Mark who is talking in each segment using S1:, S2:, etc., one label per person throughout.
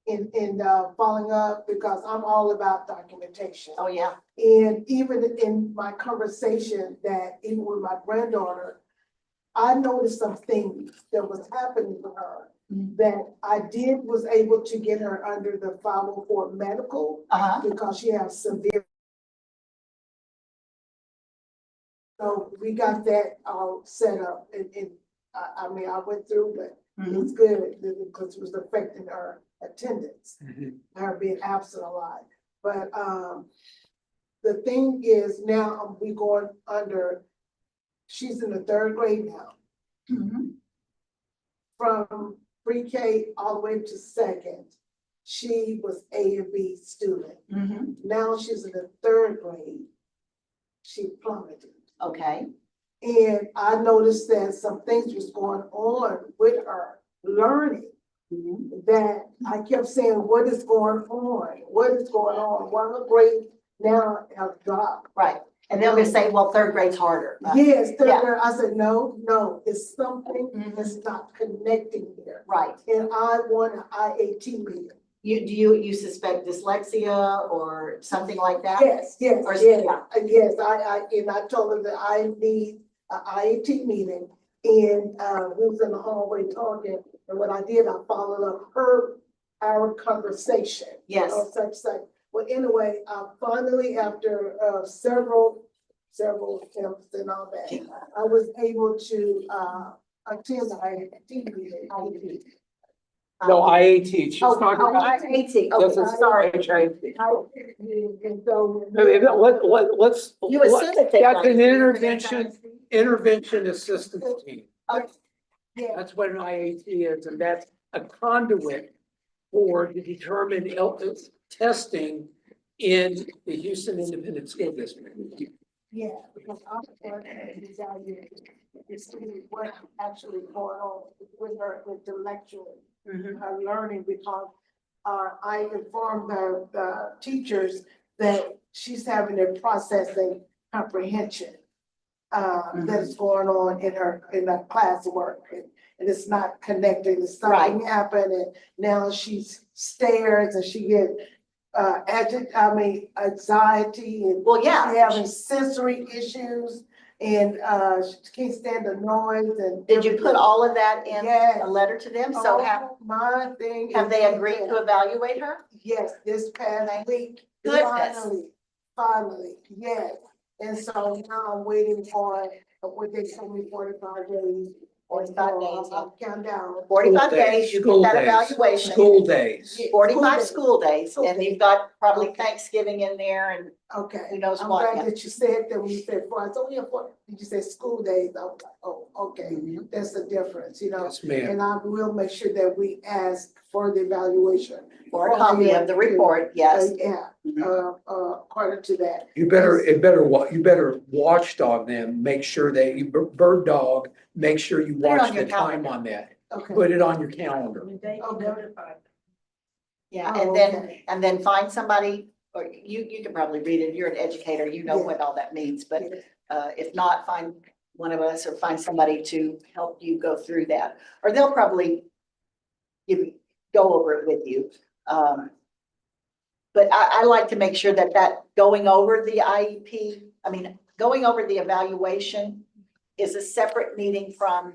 S1: in following up, because I'm all about documentation.
S2: Oh, yeah.
S1: And even in my conversation that even with my granddaughter, I noticed some things that was happening with her that I was able to get her under the 504 medical because she has severe. So we got that all set up, and I mean, I went through, but it's good because it was affecting her attendance, her being absent a lot. But the thing is now we going under, she's in the 3rd grade now. From pre-K all the way to 2nd, she was A and B student. Now she's in the 3rd grade. She plummeted.
S2: Okay.
S1: And I noticed that some things was going on with her learning that I kept saying, what is going on? What is going on? One of the grades now have dropped.
S2: Right. And they'll just say, well, 3rd grade's harder.
S1: Yes, 3rd grade. I said, no, it's something that's not connecting here.
S2: Right.
S1: And I want an IAT meeting.
S2: You suspect dyslexia or something like that?
S1: Yes.
S2: Or,
S1: Yes, I told her that I need an IAT meeting, and we was in the hallway talking, and what I did, I followed up our conversation.
S2: Yes.
S1: Such. Well, anyway, finally, after several attempts and all that, I was able to attend the IAT meeting.
S3: No, IAT. She's talking about.
S2: IAT.
S3: That's
S2: Okay,
S3: a
S2: sorry.
S1: And so.
S3: Let's.
S2: You assisted.
S3: That's an intervention assistance team.
S1: Yeah.
S3: That's what an IAT is, and that's a conduit for to determine testing in the Houston Independent School District.
S1: Yeah, because I'm trying to desire to see what actually going on with her intellectually, her learning, because I informed the teachers that she's having a processing comprehension that is going on in her classwork, and it's not connected. It's something happened, and now she stares and she gets anxiety, and she's having sensory issues, and she can't stand the noise. And
S2: did you put all of that in a letter to them? So have they agreed to evaluate her?
S1: Yes, this past week.
S2: Goodness.
S1: Finally, yes. And so now I'm waiting for what they told me 45 days.
S2: 45 days.
S1: I'll count down.
S2: 45 days, you get that evaluation.
S3: School days.
S2: 45 school days, and you've got probably Thanksgiving in there, and who knows
S1: I'm
S2: what.
S1: glad that you said that when you said four. I said, yeah, four. Did you say school days? I was like, oh, okay, that's the difference, you know.
S3: Yes, ma'am.
S1: And I will make sure that we ask for the evaluation.
S2: Or a copy of the report, yes.
S1: According to that.
S3: You better watchdog them, make sure that you bird dog, make sure you watch the time on that.
S1: Okay.
S3: Put it on your calendar.
S2: Yeah,
S1: Oh,
S2: and then find somebody, or you can probably read it, you're an educator, you know what all that means, but if not, find one of us or find somebody to help you go through that, or they'll probably go over it with you. But I like to make sure that going over the IEP, going over the evaluation is a separate meeting from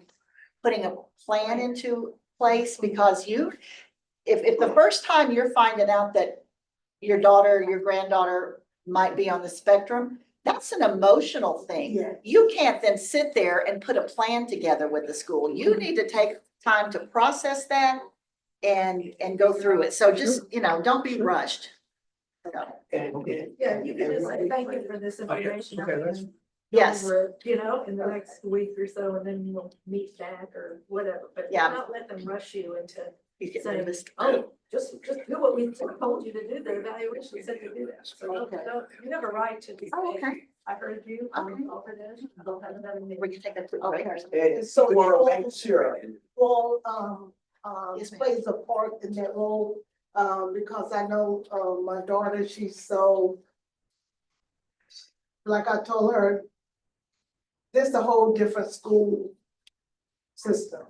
S2: putting a plan into place, because if the first time you're finding out that your daughter, your granddaughter might be on the spectrum, that's an emotional thing.
S1: Yeah.
S2: You can't then sit there and put a plan together with the school. You need to take time to process that and go through it. So just, don't be rushed.
S4: Yeah, you can just say, thank you for this information.
S2: Yes.
S4: In the next week or so, and then we'll meet back or whatever, but not let them rush you into saying, oh, just do what we told you to do, the evaluation said to do that. So you have a right to be saying, I heard you, I'm over this, I'll have another meeting.
S2: We can take that.
S1: So plays a part in that role, because I know my daughter, she's so, like I told her, this is a whole different school system.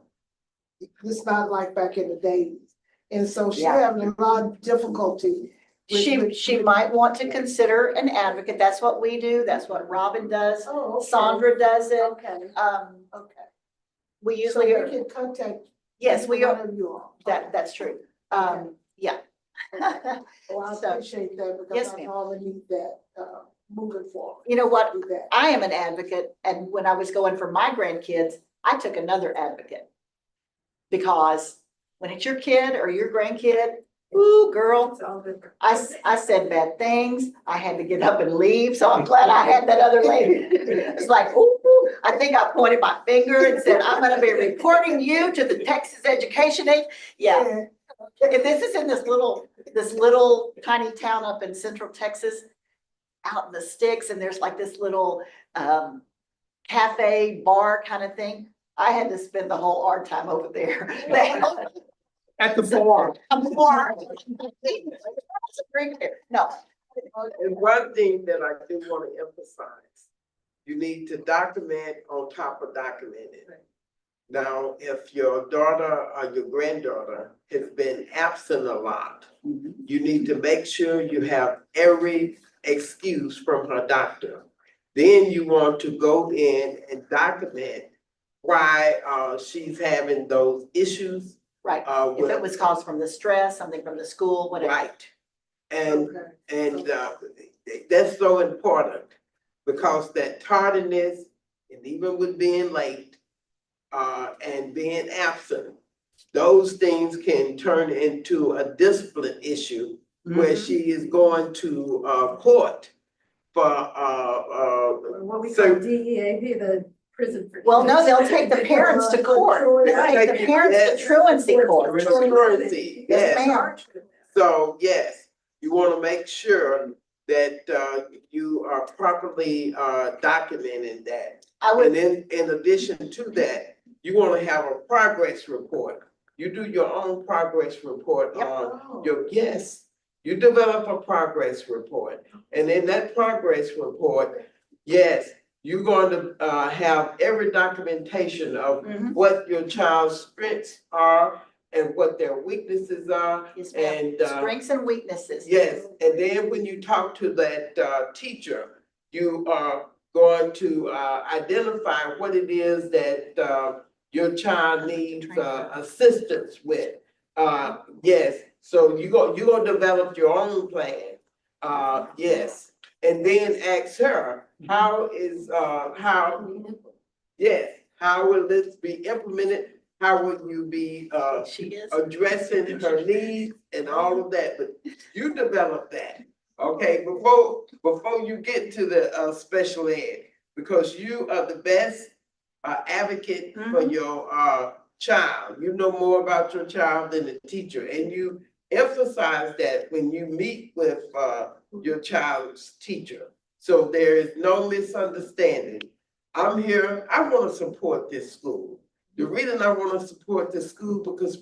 S1: It's not like back in the days. And so she
S2: Yeah.
S1: having a lot of difficulty.
S2: She might want to consider an advocate. That's what we do. That's what Robin does.
S1: Oh, okay.
S2: Sandra does it.
S1: Okay, okay.
S2: We
S1: So
S2: usually
S1: we
S2: are,
S1: can contact.
S2: yes, we
S1: one
S2: are,
S1: of you all.
S2: that's true. Yeah.
S1: Well, I
S2: So,
S1: appreciate that
S2: yes,
S1: because I
S2: ma'am.
S1: probably need that, moving forward.
S2: You know what?
S1: Do that.
S2: I am an advocate, and when I was going for my grandkids, I took another advocate. Because when it's your kid or your grandkid, ooh, girl,
S4: It's all different.
S2: I said bad things. I had to get up and leave, so I'm glad I had that other lady. It's like, ooh, I think I pointed my finger and said, I'm gonna be reporting you to the Texas Education Aid. Yeah, if this is in this little tiny town up in central Texas, out in the sticks, and there's like this little cafe bar kind of thing. I had to spend the whole art time over there.
S3: At the bar.
S2: A bar. No,
S5: And one thing that I do want to emphasize, you need to document on top of documenting. Now, if your daughter or your granddaughter has been absent a lot, you need to make sure you have every excuse from her doctor. Then you want to go in and document why she's having those issues.
S2: right. If it was caused from the stress, something from the school, whatever.
S5: Right. And
S1: Okay.
S5: that's so important because that tardiness and even with being late and being absent, those things can turn into a discipline issue where
S2: Mhm.
S5: she is going to court for
S4: What we call
S5: so-
S4: DEAP, the prison for.
S2: Well, no, they'll take the parents to court. They'll take the parents to truancy court.
S5: truancy.
S2: Yes,
S5: Yes.
S2: ma'am.
S5: So, yes, you want to make sure that you are properly documenting that.
S2: I
S5: And
S2: would,
S5: then in addition to that, you want to have a progress report. You do your own progress report
S2: Yep.
S5: on yes, you develop a progress report. And in that progress report, yes, you're going to have every documentation of
S2: Mhm.
S5: what your child's strengths are and what their weaknesses are.
S2: yes, ma'am.
S5: And
S2: Strengths and weaknesses.
S5: yes, and then when you talk to that teacher, you are going to identify what it is that your child needs assistance with. Yes, so you're gonna develop your own plan. Yes, and then ask her, yes, how will this be implemented? How will you be
S2: She is.
S5: addressing her needs and all of that, but you develop that, okay, before you get to the special ed, because you are the best advocate for your child. You know more about your child than the teacher, and you emphasize that when you meet with your child's teacher. So there is no misunderstanding. I'm here, I want to support this school. The reason I want to support this school because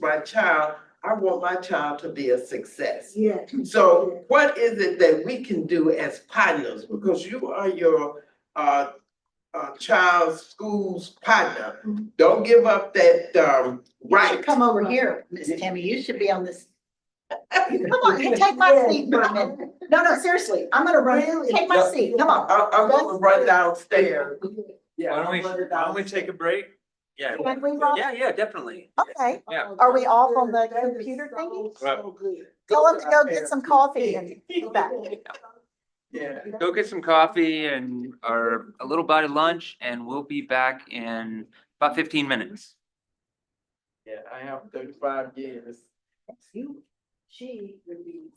S5: I want my child to be a success.
S1: Yeah.
S5: So what is it that we can do as partners? Because you are your child's school's partner. Don't give up that
S2: You should
S5: right.
S2: come over here, Miss Tammy. You should be on this. Come on, you take my seat for a minute. No, seriously, I'm gonna run, take my seat, come on.
S5: I'm gonna run downstairs.
S6: Why don't we take a break? Yeah,
S2: Can we, Rob?
S6: yeah, definitely.
S2: Okay,
S6: Yeah.
S2: are we off on the computer thingy?
S1: So good.
S2: Tell them to go get some coffee and be back.
S5: Yeah.
S6: Go get some coffee and or a little bite of lunch and we'll be back in about 15 minutes.
S5: Yeah, I have 35 years.
S2: You, she would be.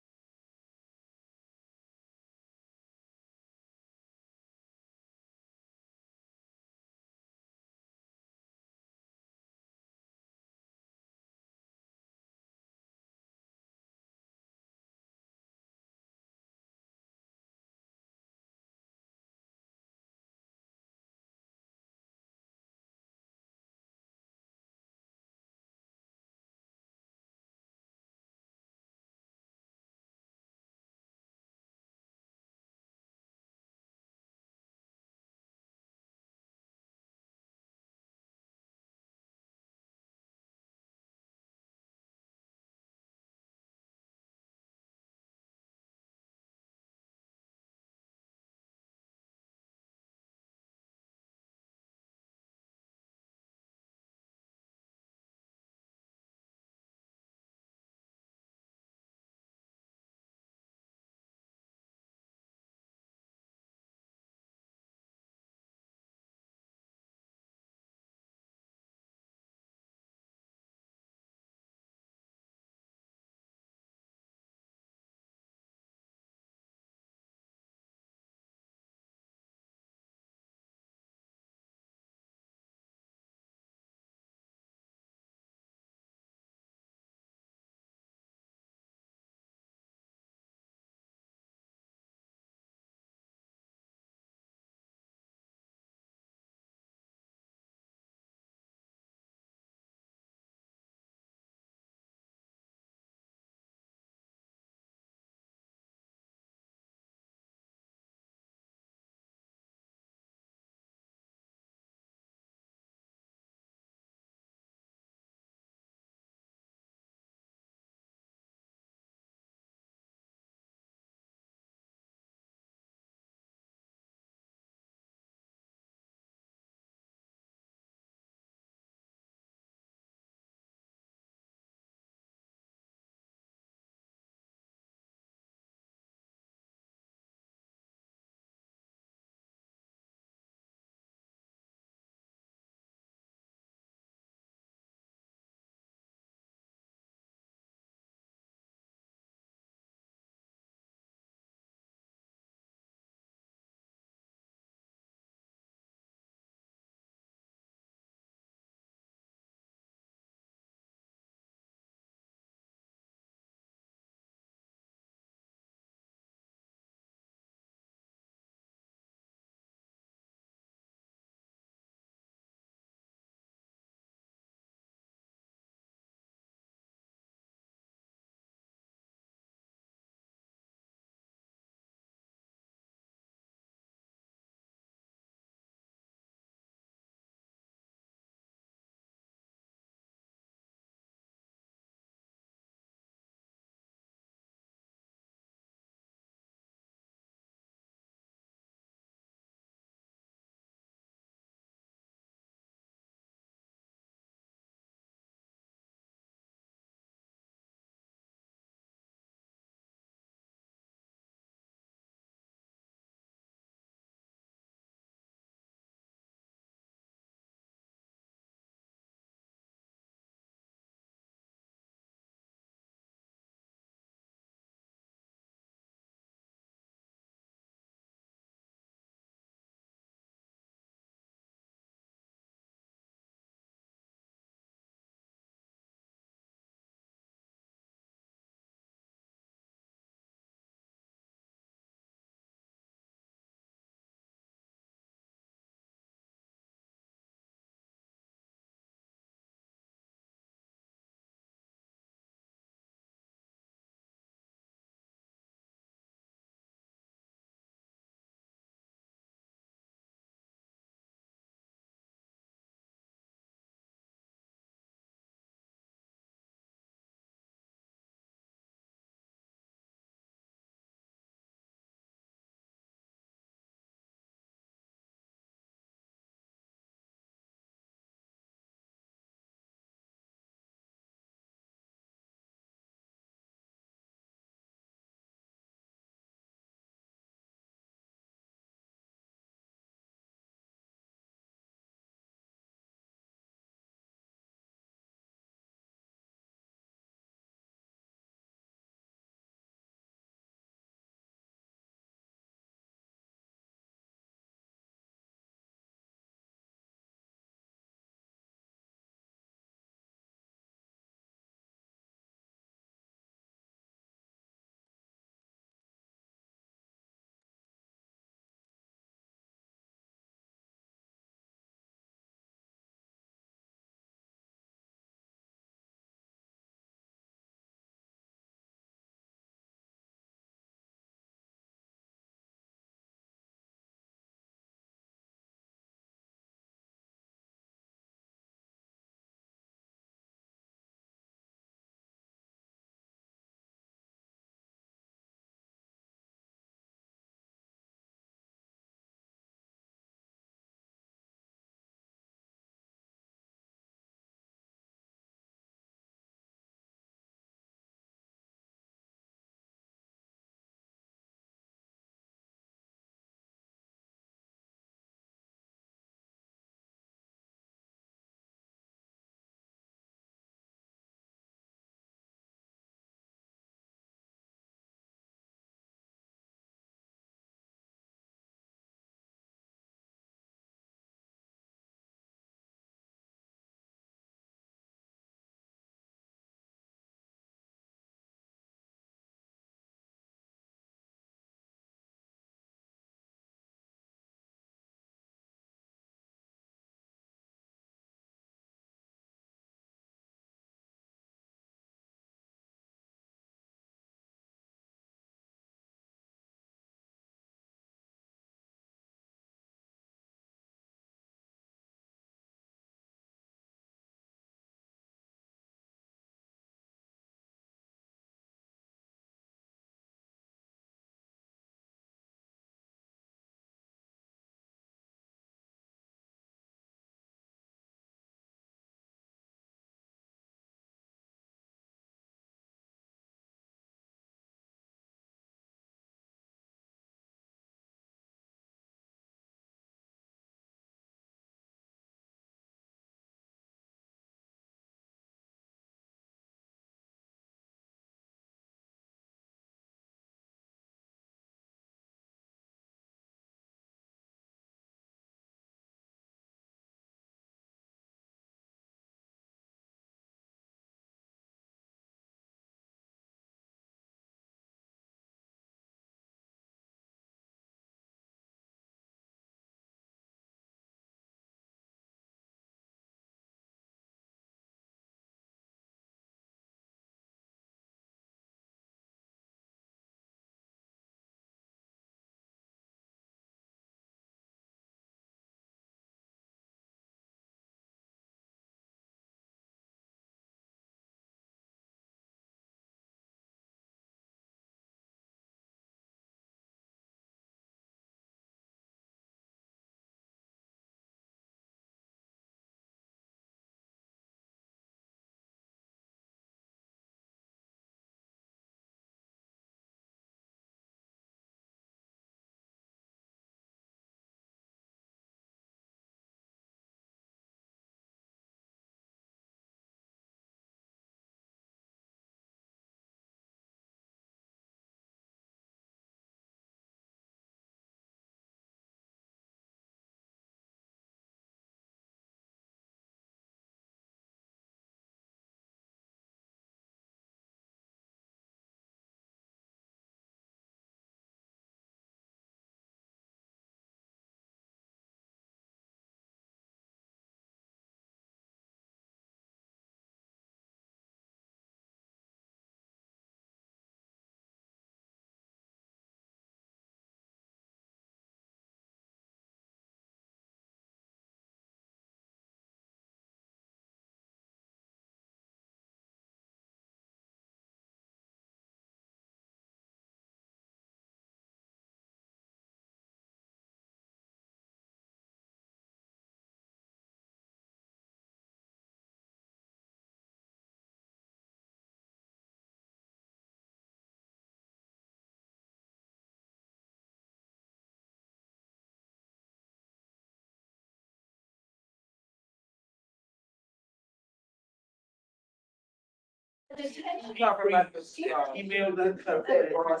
S5: Talking about this, email that stuff that brought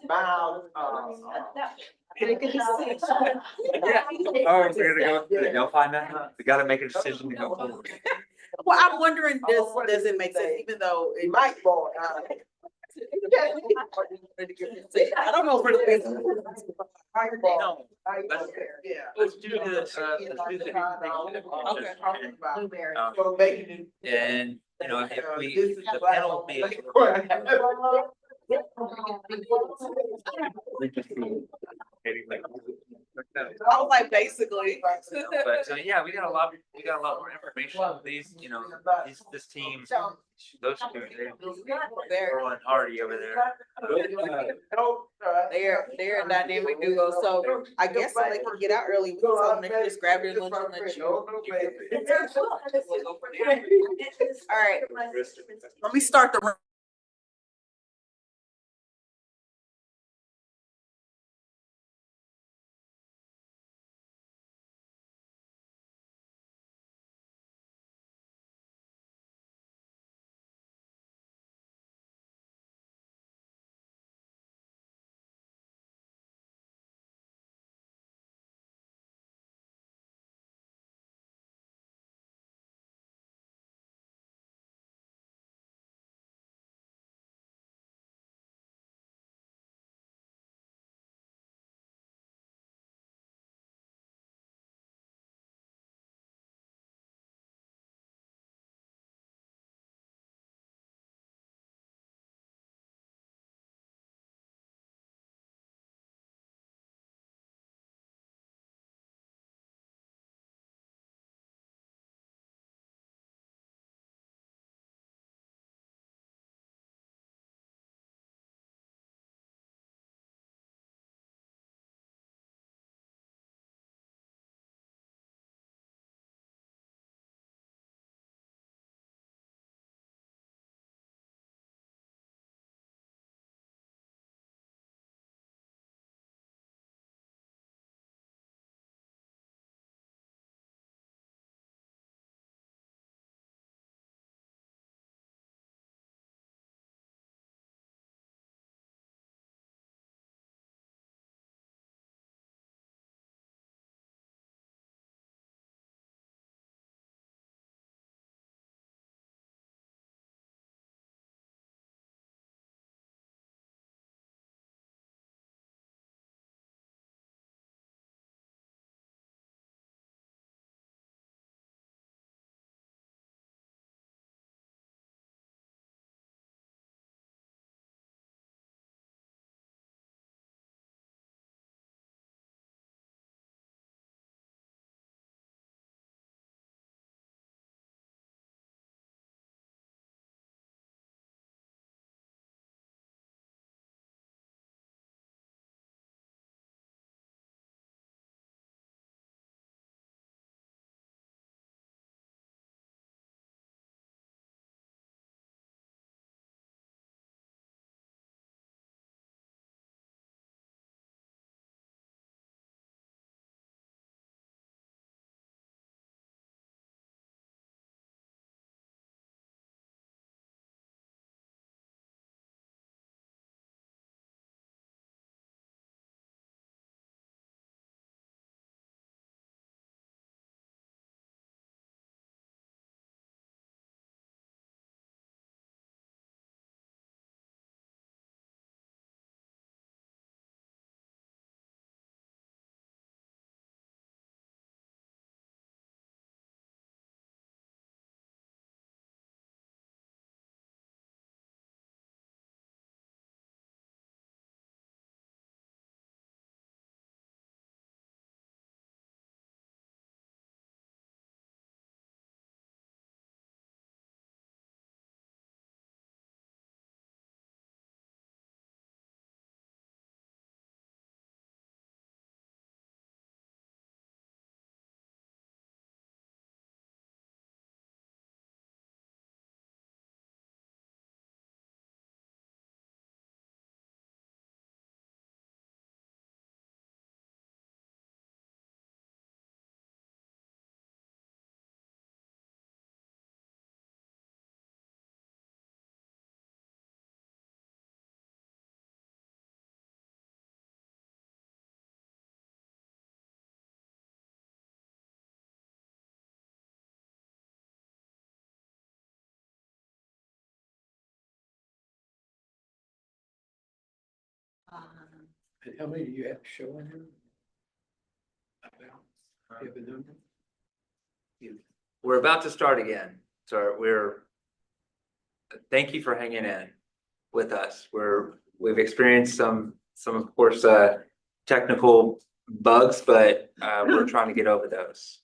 S5: mild,
S6: Yeah. Oh, we're gonna go, they'll find that, we gotta make a decision to go forward.
S7: Well, I'm wondering, does it make sense, even though it might fall out? I don't know if we're.
S6: No,
S5: yeah.
S6: let's do the,
S7: Okay.
S5: So making it.
S6: and, you know, if we,
S5: This is
S6: the
S5: what-
S6: panel will be.
S7: I was like, basically.
S6: But so, yeah, we got a lot more information. These, you know, this team, those two, they're on already over there.
S7: They're a dynamic duo, so I guess if they can get out early, we can tell them they can just grab their lunch and let you. All right, let me start the.
S3: And how many do you have showing here? About, you have a number?
S6: We're about to start again, so thank you for hanging in with us. We've experienced some of course, technical bugs, but, we're trying to get over those.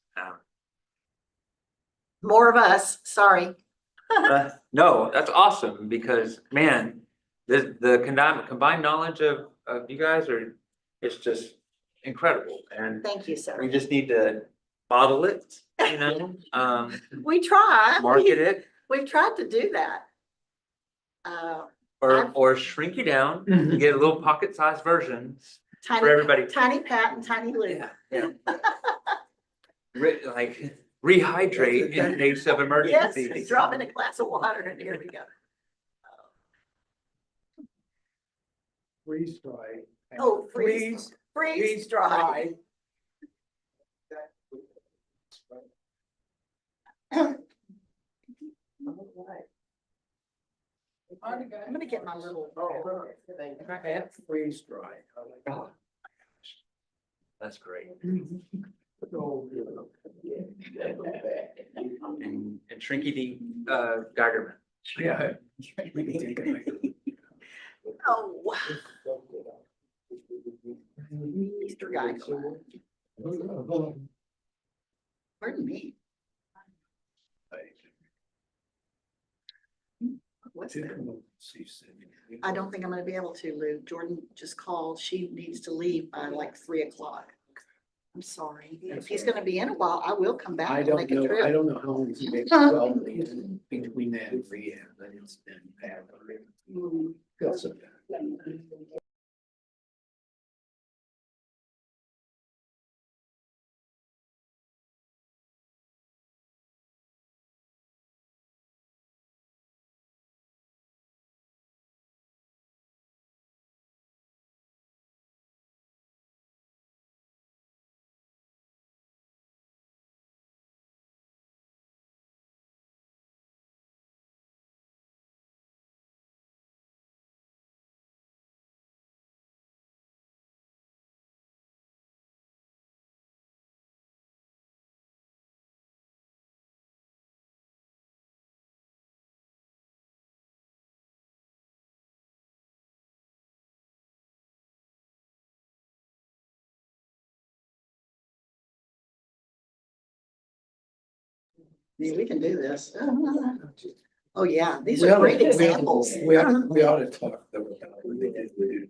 S2: More of us, sorry.
S6: No, that's awesome because man, the combined knowledge of you guys it's just incredible and
S2: Thank you, sir.
S6: we just need to model it,
S2: We try.
S6: market it
S2: We've tried to do that.
S6: or shrink it down and get a little pocket-sized versions for
S2: Tiny,
S6: everybody.
S2: Tiny Pat and Tiny Lou.
S6: Yeah. Like rehydrate in case of
S2: Yes,
S6: emergency.
S2: drop in a glass of water and here we go.
S3: Freeze dry.
S2: Oh, freeze dry. I'm gonna get my little.
S3: Freeze dry.
S6: That's great. And Shrinky D, Geigerman.
S3: Yeah.
S2: Oh. Easter guy. Pardon me. What's that? I don't think I'm gonna be able to, Lou. Jordan just called. She needs to leave by like 3 o'clock. I'm sorry. If he's gonna be in a while, I will come back
S3: I
S2: and
S3: don't
S2: make a
S3: know, I
S2: trip.
S3: don't know how long it's been, well, between that and rehab, but it's been bad. Feels so bad.
S2: Yeah, we can do this. Oh, yeah, these
S3: We
S2: are
S3: ought
S2: great
S3: to-
S2: examples.
S3: We ought to talk though about when they did the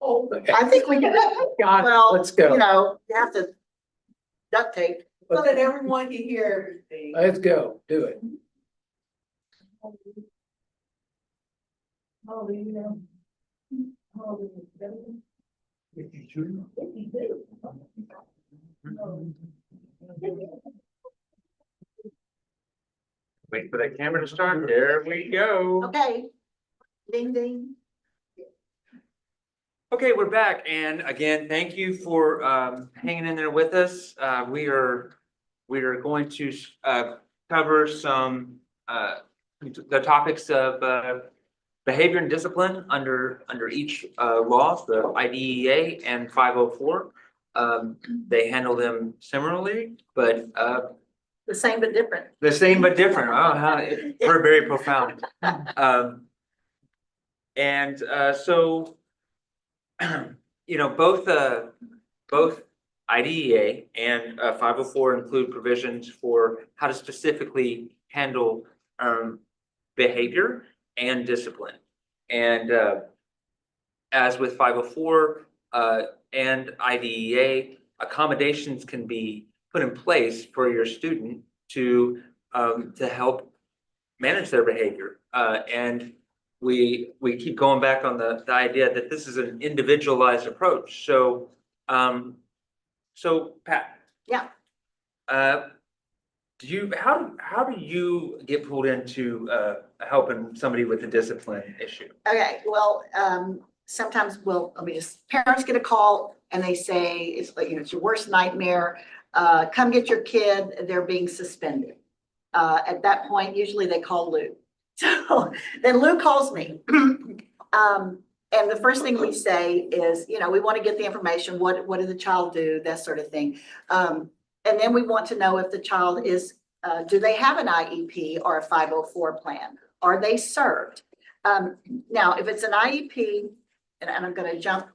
S2: I think we can,
S3: God,
S2: well,
S3: let's go.
S2: you know, you have to duct tape.
S7: So that everyone can hear everything.
S3: Let's go, do it.
S1: Oh, you know. Oh,
S6: Wait for that camera to start. There we go.
S2: Okay. Ding, ding.
S6: Okay, we're back. And again, thank you for hanging in there with us. We are going to cover some the topics of behavior and discipline under each law, the IDEA and 504. They handle them similarly, but
S2: The same but different.
S6: the same but different. Oh, we're very profound. So, you know, both IDEA and 504 include provisions for how to specifically handle behavior and discipline. And as with 504 and IDEA, accommodations can be put in place for your student to help manage their behavior. And we keep going back on the idea that this is an individualized approach. So Pat.
S2: Yeah.
S6: How do you get pulled into helping somebody with a discipline issue?
S2: Okay, well, sometimes parents get a call and they say, it's like, you know, it's your worst nightmare. Come get your kid, they're being suspended. At that point, usually they call Lou. So then Lou calls me. And the first thing we say is, you know, we want to get the information, what did the child do, that sort of thing. And then we want to know if the child is, do they have an IEP or a 504 plan? Are they served? Now, if it's an IEP, and I'm going to jump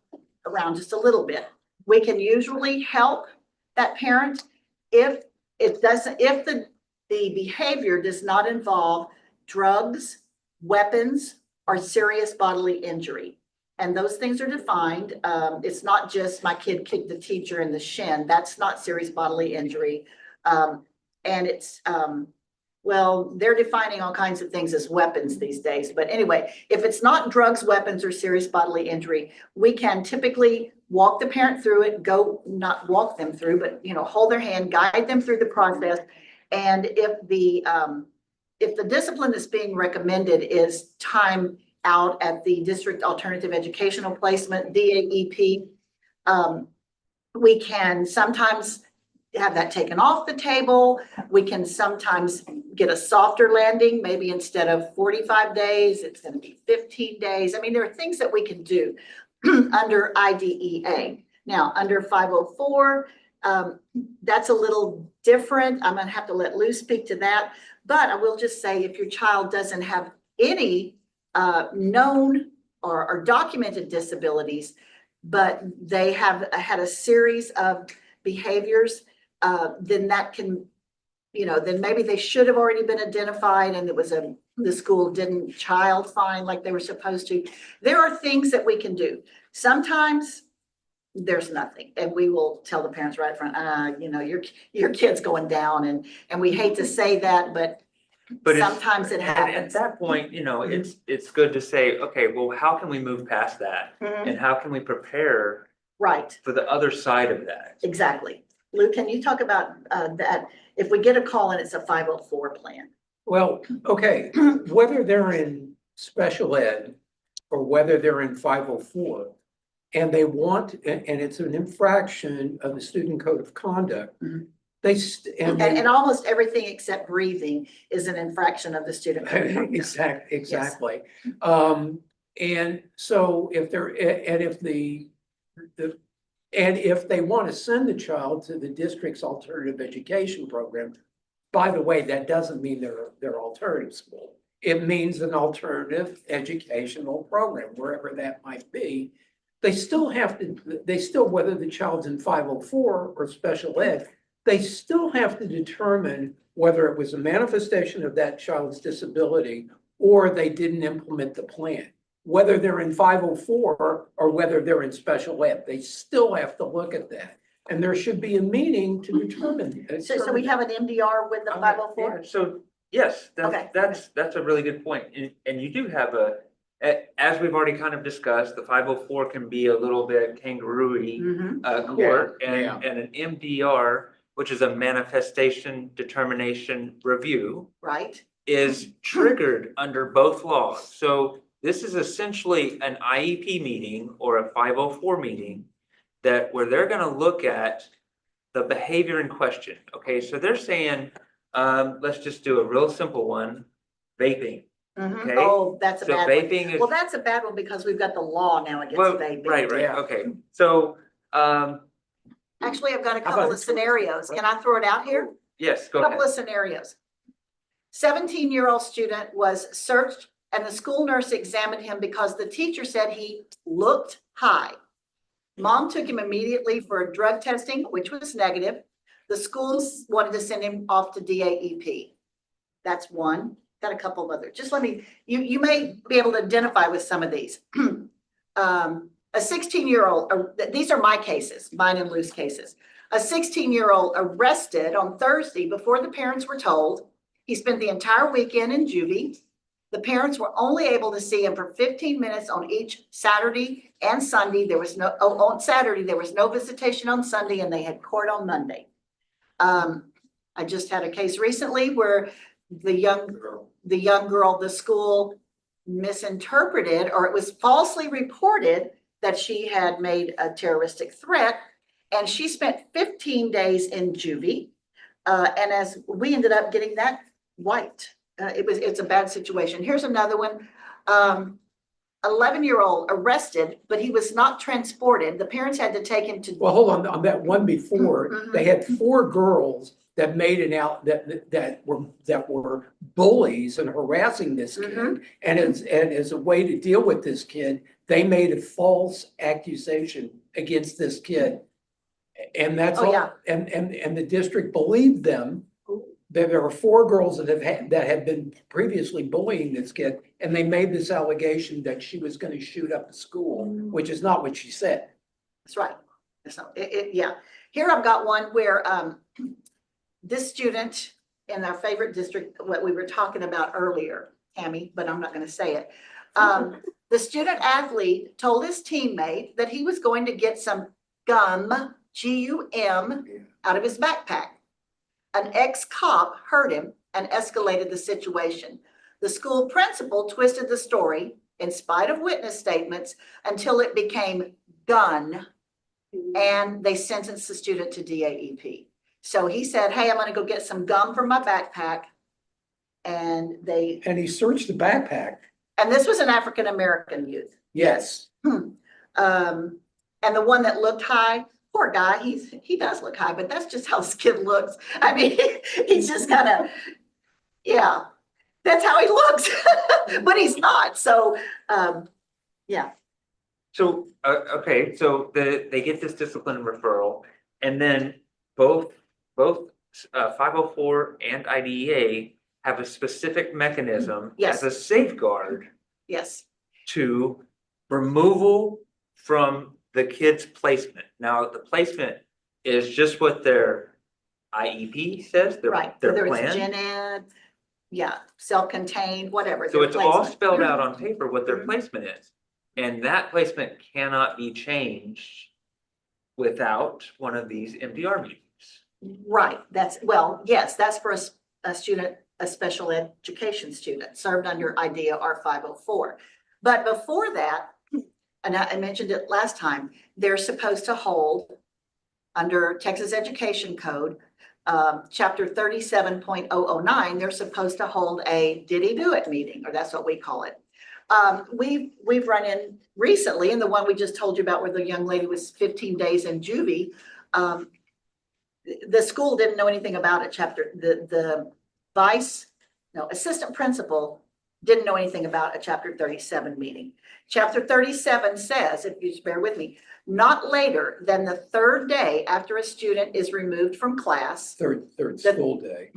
S2: around just a little bit, we can usually help that parent if the behavior does not involve drugs, weapons, or serious bodily injury. And those things are defined. It's not just my kid kicked the teacher in the shin. That's not serious bodily injury. And it's, well, they're defining all kinds of things as weapons these days. But anyway, if it's not drugs, weapons, or serious bodily injury, we can typically walk the parent through it, not walk them through, but, you know, hold their hand, guide them through the process. And if the discipline that's being recommended is time out at the District Alternative Educational Placement, DAEP, we can sometimes have that taken off the table. We can sometimes get a softer landing. Maybe instead of 45 days, it's going to be 15 days. I mean, there are things that we can do under IDEA. Now, under 504, that's a little different. I'm going to have to let Lou speak to that. But I will just say, if your child doesn't have any known or documented disabilities, but they have had a series of behaviors, then that can, you know, then maybe they should have already been identified and the school didn't child find like they were supposed to. There are things that we can do. Sometimes there's nothing, and we will tell the parents right front, you know, your kid's going down, and we hate to say that, but sometimes it happens.
S6: At that point, you know, it's good to say, okay, well, how can we move past that?
S2: Mhm.
S6: And how can we prepare
S2: Right,
S6: for the other side of that?
S2: exactly. Lou, can you talk about that? If we get a call and it's a 504 plan?
S3: Well, okay, whether they're in special ed or whether they're in 504, and they want, and it's an infraction of the student code of conduct,
S2: Mhm.
S3: and
S2: almost everything except breathing is an infraction of the student code of conduct.
S3: Exactly. And so if they're, and if they want to send the child to the district's alternative education program, by the way, that doesn't mean they're alternative school. It means an alternative educational program, wherever that might be. They still, whether the child's in 504 or special ed, they still have to determine whether it was a manifestation of that child's disability or they didn't implement the plan. whether they're in 504 or whether they're in special ed. They still have to look at that. And there should be a meeting to determine.
S2: So we have an MDR with the
S6: Okay,
S2: 504?
S6: yeah, so, yes,
S2: Okay,
S6: that's a really good point. And you do have as we've already kind of discussed, the 504 can be a little bit kangaroo-y, court,
S3: Yeah,
S6: and an MDR, which is a manifestation determination review,
S2: right?
S6: is triggered under both laws. So this is essentially an IEP meeting or a 504 meeting where they're gonna look at the behavior in question. Okay, so they're saying, let's just do a real simple one, vaping. Okay.
S2: Oh, that's a
S6: So
S2: bad one.
S6: vaping is,
S2: Well, that's a bad one because we've got the law now against
S6: well,
S2: vaping.
S6: right,
S3: Yeah.
S6: okay. So,
S2: Actually, I've got a
S3: How
S2: couple
S3: about-
S2: of scenarios. Can I throw it out here?
S6: yes, go
S2: Couple
S6: ahead.
S2: of scenarios. 17-year-old student was searched and the school nurse examined him because the teacher said he looked high. Mom took him immediately for drug testing, which was negative. The schools wanted to send him off to DAEP. That's one. Got a couple of others. Just let me, you may be able to identify with some of these. A 16-year-old, these are my cases, mine and Lou's cases. A 16-year-old arrested on Thursday before the parents were told. He spent the entire weekend in juvie. The parents were only able to see him for 15 minutes on each Saturday and Sunday. There was no, on Saturday, there was no visitation on Sunday, and they had court on Monday. I just had a case recently where the young girl, the school misinterpreted, or it was falsely reported that she had made a terroristic threat, and she spent 15 days in juvie. And as we ended up getting that wiped. It's a bad situation. Here's another one. 11-year-old arrested, but he was not transported. The parents had to take him to.
S3: well, hold on that one before, they had 4 girls that made it out that were bullies and harassing this kid. And as a way to deal with this kid, they made a false accusation against this kid. And that's
S2: Oh,
S3: all,
S2: yeah.
S3: and the district believed them. There were 4 girls that had been previously bullying this kid, and they made this allegation that she was gonna shoot up the school, which is not what she said.
S2: That's right. That's not, yeah. Here I've got one where this student in our favorite district, what we were talking about earlier, Tammy, but I'm not going to say it. The student athlete told his teammate that he was going to get some gum, G-U-M, out of his backpack. An ex-cop heard him and escalated the situation. The school principal twisted the story in spite of witness statements until it became gun, and they sentenced the student to DAEP. So he said, hey, I'm going to go get some gum from my backpack. And
S3: And he searched the backpack.
S2: and this was an African-American youth.
S3: Yes.
S2: And the one that looked high, poor guy, he does look high, but that's just how this kid looks. I mean, he's just kind of, yeah, that's how he looks, but he's not. So, yeah.
S6: So, okay, so they get this discipline referral, and then both 504 and IDEA have a specific mechanism
S2: Yes.
S6: as a safeguard
S2: Yes.
S6: to removal from the kid's placement. Now, the placement is just what their IEP says, their
S2: Right.
S6: their
S2: Whether it's
S6: plan.
S2: gen ed, yeah, self-contained, whatever.
S6: So
S2: their
S6: it's all
S2: placement.
S6: spelled out on paper what their
S2: Mhm.
S6: placement is. And that placement cannot be changed without one of these MDR meetings.
S2: Right, well, yes, that's for a student, a special education student served under IDEA R 504. But before that, and I mentioned it last time, they're supposed to hold under Texas Education Code, chapter 37.009, they're supposed to hold a did he do it meeting, or that's what we call it. We've run in recently, and the one we just told you about where the young lady was 15 days in juvie, the school didn't know anything about it. The assistant principal didn't know anything about a chapter 37 meeting. Chapter 37 says, if you just bear with me, not later than the 3rd day after a student is removed from class,
S3: Third school day.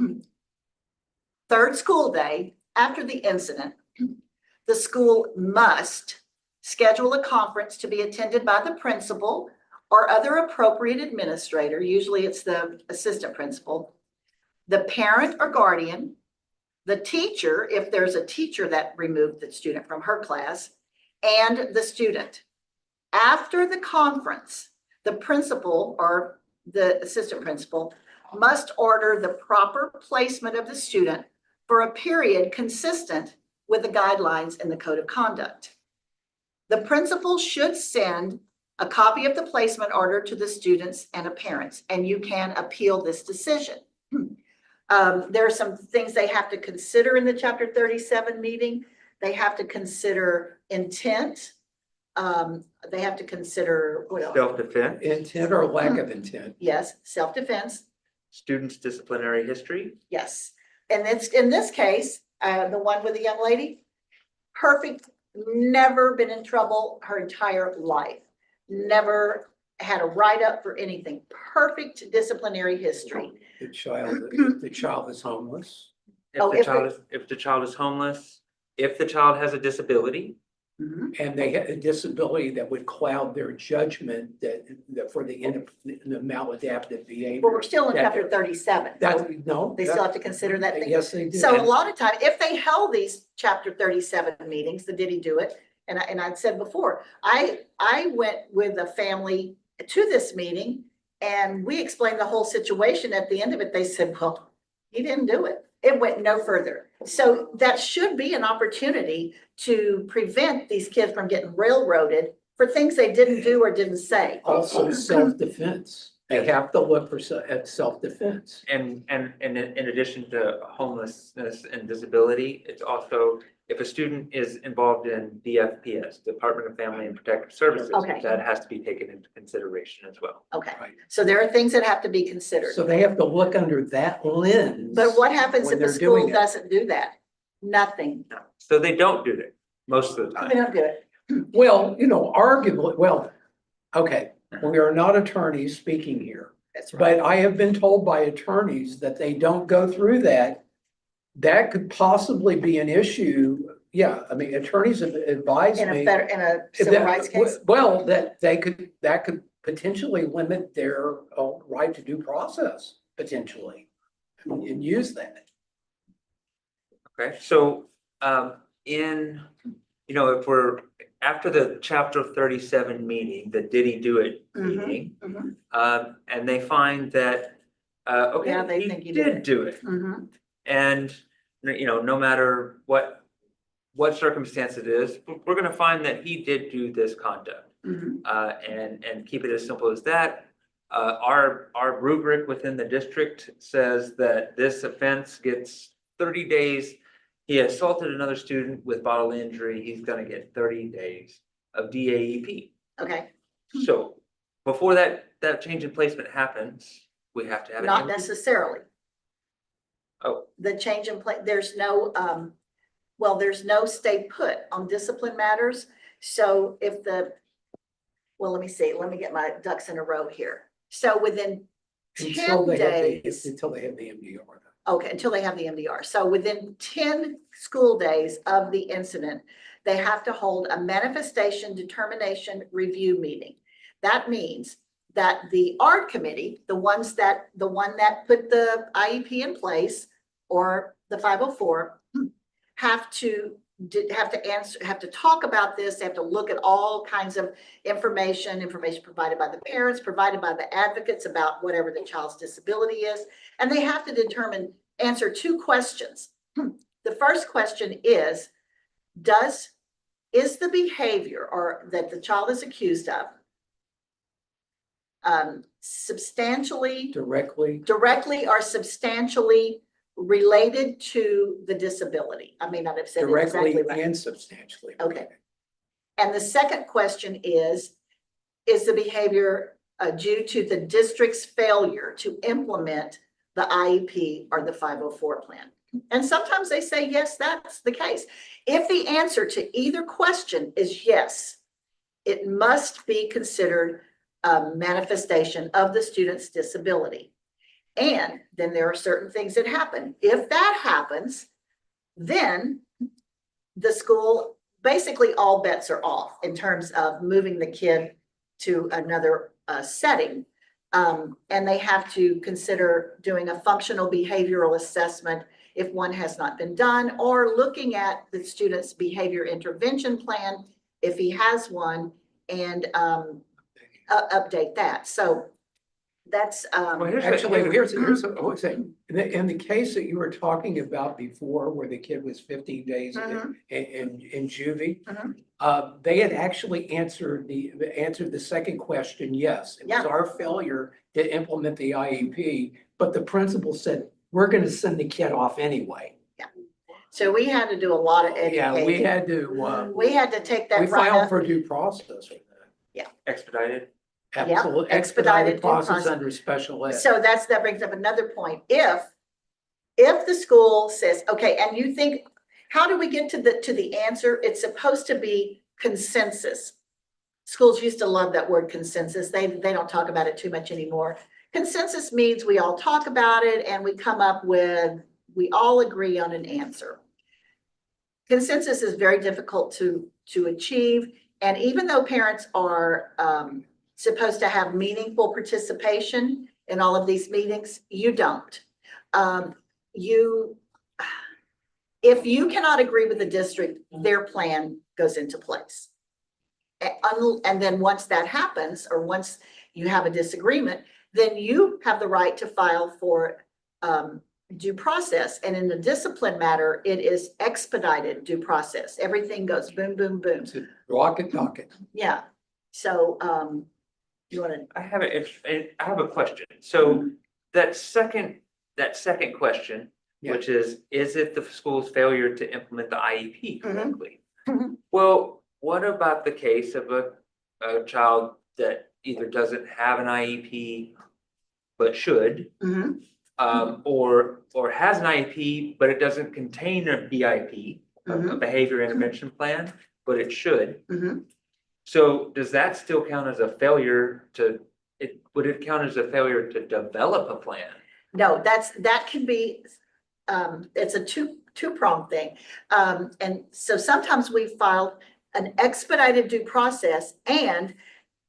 S2: 3rd school day after the incident, the school must schedule a conference to be attended by the principal or other appropriate administrator, usually it's the assistant principal, the parent or guardian, the teacher, if there's a teacher that removed the student from her class, and the student. After the conference, the principal or the assistant principal must order the proper placement of the student for a period consistent with the guidelines in the code of conduct. The principal should send a copy of the placement order to the students and the parents, and you can appeal this decision. There are some things they have to consider in the Chapter 37 meeting. They have to consider intent. They have to consider what else?
S6: Self-defense,
S3: Intent or lack of intent.
S2: Yes, self-defense.
S6: student's disciplinary history.
S2: Yes. And it's in this case, the one with the young lady, perfect, never been in trouble her entire life. Never had a write-up for anything. Perfect disciplinary history.
S3: The child is homeless.
S2: Oh,
S6: If the child is homeless, if the child has a disability,
S3: And they had a disability that would cloud their judgment that for the maladaptive behavior.
S2: But we're still in
S3: That-
S2: chapter 37.
S3: That, no.
S2: They still have to consider that thing.
S3: Yes, they do.
S2: So a lot of time, if they held these chapter 37 meetings, the did he do it? And I'd said before, I went with a family to this meeting and we explained the whole situation. At the end of it, they said, well, he didn't do it. It went no further. So that should be an opportunity to prevent these kids from getting railroaded for things they didn't do or didn't say.
S3: Also self-defense. They have to look at self-defense.
S6: and in addition to homelessness and disability, it's also, if a student is involved in DFPS, Department of Family and Protective Services,
S2: Okay.
S6: that has to be taken into consideration as well.
S2: Okay,
S3: Right.
S2: so there are things that have to be considered.
S3: So they have to look under that lens.
S2: But what happens
S3: when
S2: if the
S3: they're
S2: school
S3: doing it.
S2: doesn't do that? Nothing.
S6: No. So they don't do that most of the
S2: We
S6: time.
S2: don't do it.
S3: Well, arguably, okay, we are not attorneys speaking here.
S2: That's right.
S3: But I have been told by attorneys that they don't go through that. That could possibly be an issue. Yeah, I mean, attorneys have advised
S2: In
S3: me.
S2: in a civil rights case?
S3: Well, that could potentially limit their right to due process, potentially, and use that.
S6: Okay, so, if we're, after the chapter 37 meeting, the did he do it
S2: Mhm,
S6: meeting,
S2: mhm.
S6: and they find that,
S2: Yeah, they
S6: okay,
S2: think
S6: he
S2: he did
S6: did
S2: it.
S6: do it.
S2: Mhm.
S6: And, no matter what circumstance it is, we're gonna find that he did do this conduct.
S2: Mhm.
S6: And keep it as simple as that. Our rubric within the district says that this offense gets 30 days. He assaulted another student with bodily injury, he's gonna get 30 days of DAEP.
S2: Okay,
S6: So before that change in placement happens, we have to have.
S2: not necessarily.
S6: Oh.
S2: The change in place, there's no, there's no stay put on discipline matters. So if let me see, let me get my ducks in a row here. So within
S3: Until
S2: 10
S3: they have the,
S2: days.
S3: until they have the MDR.
S2: Okay, until they have the MDR. So within 10 school days of the incident, they have to hold a manifestation determination review meeting. That means that the art committee, the one that put the IEP in place, or the 504, have to talk about this. They have to look at all kinds of information provided by the parents, provided by the advocates about whatever the child's disability is. And they have to answer two questions. The first question is the behavior or that the child is accused of substantially, directly or substantially related to the disability? I may not have said it
S3: Directly
S2: exactly right.
S3: and substantially.
S2: Okay. And the second question is the behavior due to the district's failure to implement the IEP or the 504 plan? And sometimes they say, yes, that's the case. If the answer to either question is yes, it must be considered a manifestation of the student's disability. And then there are certain things that happen. If that happens, then the school basically all bets are off in terms of moving the kid to another setting. And they have to consider doing a functional behavioral assessment if one has not been done, or looking at the student's behavior intervention plan, if he has one, and update that. So that's,
S6: Well,
S3: Actually, here's what I'm saying. In the case that you were talking about before, where the kid was 15 days in juvie, they had actually answered the second question, yes. It was our failure to implement the IEP, but the principal said, we're gonna send the kid off anyway.
S2: so we had to do a lot of
S3: Yeah,
S2: educating. We had to take that
S3: we
S2: right
S3: filed
S2: up.
S3: for due process with that.
S6: expedited.
S3: Absolute
S2: expedited
S3: expedited
S2: due
S3: process
S2: process.
S3: under special ed.
S2: So that brings up another point. If the school says, okay, and you think, how do we get to the answer? It's supposed to be consensus. Schools used to love that word consensus. They don't talk about it too much anymore. Consensus means we all talk about it and we come up with, we all agree on an answer. Consensus is very difficult to achieve. And even though parents are supposed to have meaningful participation in all of these meetings, you don't. If you cannot agree with the district, their plan goes into place. And then once that happens, or once you have a disagreement, then you have the right to file for due process. And in the discipline matter, it is expedited due process. Everything goes boom, boom, boom.
S3: Docket.
S2: Yeah. So you want to?
S6: I have a question. So that second question,
S3: Yeah.
S6: which is it the school's failure to implement the IEP correctly?
S2: Mhm.
S6: Well, what about the case of a child that either doesn't have an IEP but should, or has an IEP, but it doesn't contain a BIP, a behavior intervention plan, but it should? So does that still count as a failure would it count as a failure to develop a plan?
S2: No, that can be, it's a two-pronged thing. And so sometimes we file an expedited due process and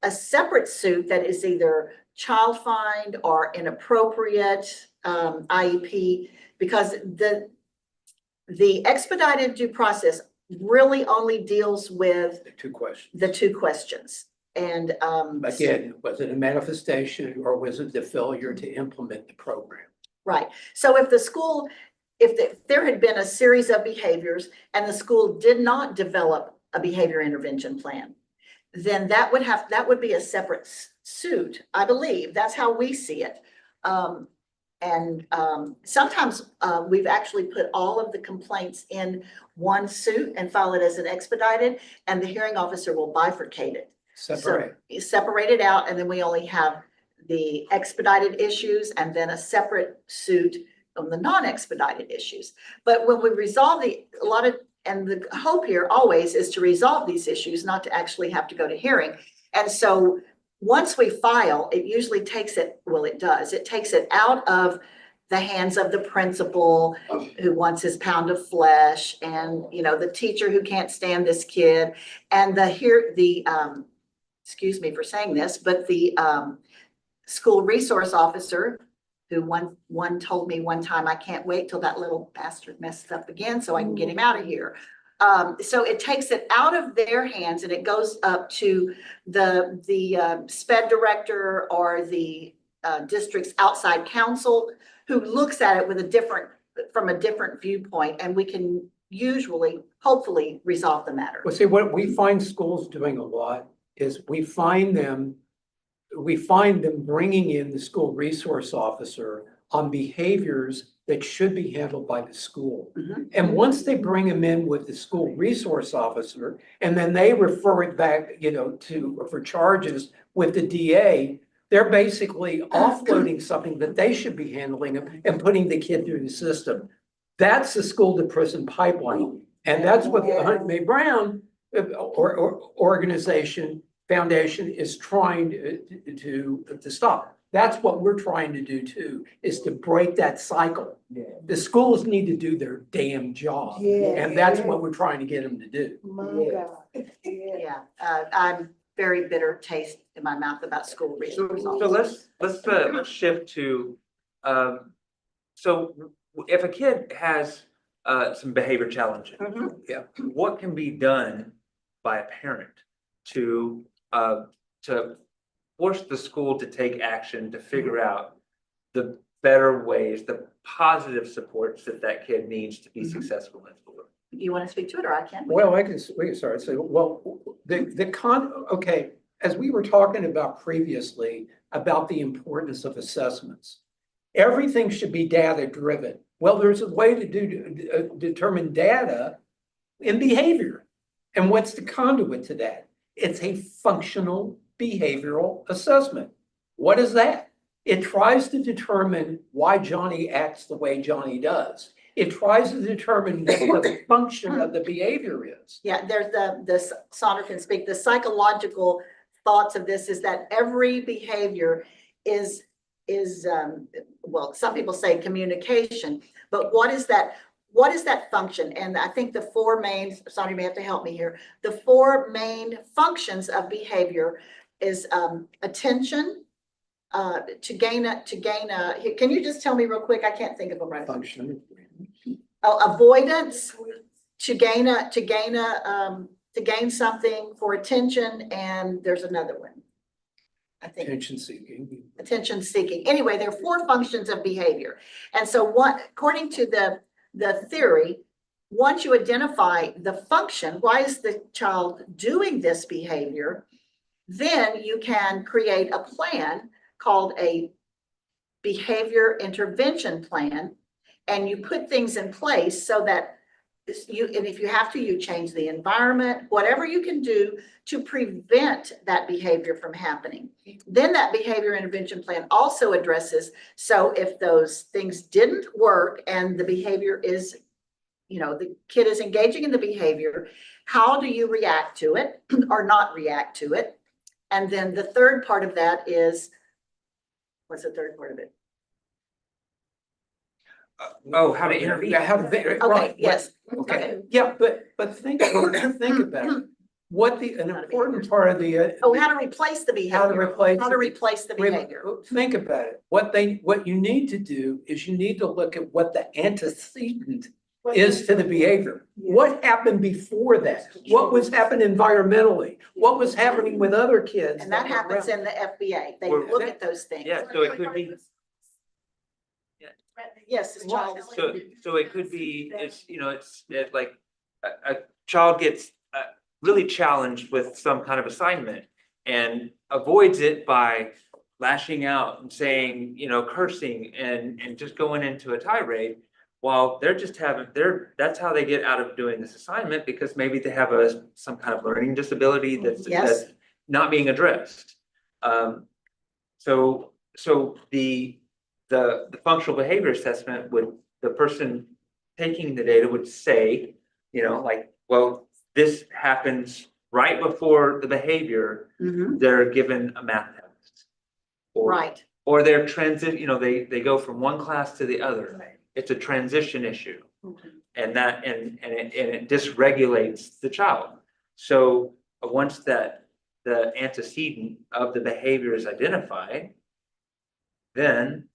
S2: a separate suit that is either child find or inappropriate IEP, because the expedited due process really only deals with
S3: The two questions.
S2: the two questions. And
S3: Again, was it a manifestation or was it the failure to implement the program?
S2: right. So if there had been a series of behaviors and the school did not develop a behavior intervention plan, then that would be a separate suit, I believe. That's how we see it. Sometimes we've actually put all of the complaints in one suit and file it as an expedited, and the hearing officer will bifurcate it.
S3: Separate.
S2: So separate it out, and then we only have the expedited issues and then a separate suit on the non-expedited issues. But when we resolve and the hope here always is to resolve these issues, not to actually have to go to hearing. And so once we file, it usually takes it takes it out of the hands of the principal who wants his pound of flesh, and the teacher who can't stand this kid, and excuse me for saying this, but the school resource officer who one told me one time, I can't wait till that little bastard messes up again so I can get him out of here. So it takes it out of their hands and it goes up to the SPED director or the district's outside counsel, who looks at it from a different viewpoint, and we can hopefully resolve the matter.
S3: Well, see, what we find schools doing a lot is we find them bringing in the school resource officer on behaviors that should be handled by the school. And once they bring them in with the school resource officer, and then they refer it back, for charges with the DA, they're basically offloading something that they should be handling and putting the kid through the system. That's the school to prison pipeline. And that's what the Hunt May Brown organization foundation is trying to stop. That's what we're trying to do too, is to break that cycle. The schools need to do their damn job, and that's what we're trying to get them to do.
S1: My God, yeah.
S2: Yeah, I'm very bitter taste in my mouth about school
S6: So,
S2: results.
S6: let's shift to, so if a kid has, some behavior challenges,
S2: Mhm.
S6: what can be done by a parent to, to force the school to take action to figure out the better ways, the positive supports that that kid needs to be successful in school?
S2: You want to speak to it, or I can?
S3: Well, we can start, so, well, okay, as we were talking about previously, about the importance of assessments. Everything should be data driven. Well, there's a way to determine data in behavior. And what's the conduit to that? It's a functional behavioral assessment. What is that? It tries to determine why Johnny acts the way Johnny does. It tries to determine what the function of the behavior is.
S2: Yeah, there's Sandra can speak, the psychological thoughts of this is that every behavior is, well, some people say communication, but what is that function? And I think the four main, Sandra, you may have to help me here. The four main functions of behavior is attention, to gain a, can you just tell me real quick? I can't think of them right.
S3: Function.
S2: Oh, avoidance, to gain something, for attention, and there's another one. I think
S3: Attention seeking.
S2: attention seeking. Anyway, there are four functions of behavior. And so according to the theory, once you identify the function, why is the child doing this behavior? Then you can create a plan called a behavior intervention plan. And you put things in place so that and if you have to, you change the environment, whatever you can do to prevent that behavior from happening. Then that behavior intervention plan also addresses, so if those things didn't work and the behavior is, the kid is engaging in the behavior, how do you react to it or not react to it? And then the third part of that is, what's the third part of it?
S6: How to intervene.
S2: Okay,
S3: Right,
S2: yes.
S3: okay, yeah, but think about it. An important part of the.
S2: Oh, how to replace the behavior.
S3: How to replace
S2: the behavior.
S3: Think about it. What you need to do is you need to look at what the antecedent is to the behavior. What happened before that? What was happening environmentally? What was happening with other kids?
S2: And that happens in the FBA. They
S6: Well,
S2: look at those things.
S6: Yeah, so it could be,
S2: Yes, this child is.
S6: so it could be, it's like a child gets really challenged with some kind of assignment and avoids it by lashing out and saying, cursing and just going into a tirade. While they're just that's how they get out of doing this assignment, because maybe they have some kind of learning disability that's not being addressed. So the functional behavior assessment the person taking the data would say, well, this happens right before the behavior, they're given a math test.
S2: Right.
S6: Or they're they go from one class to the other. Right. It's a transition issue. And it dysregulates the child. So once the antecedent of the behavior is identified, then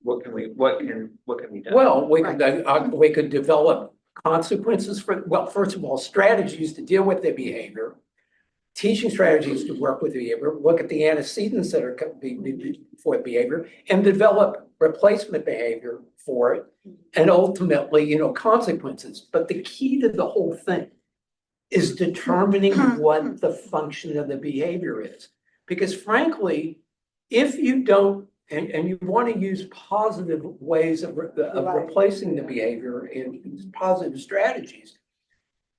S6: what can be done?
S3: Well, we could develop consequences first of all, strategies to deal with the behavior, teaching strategies to work with the behavior, look at the antecedents that are for the behavior, and develop replacement behavior for it, and ultimately, consequences. But the key to the whole thing is determining what the function of the behavior is. Because frankly, if you don't, and you want to use positive ways of replacing the behavior in positive strategies,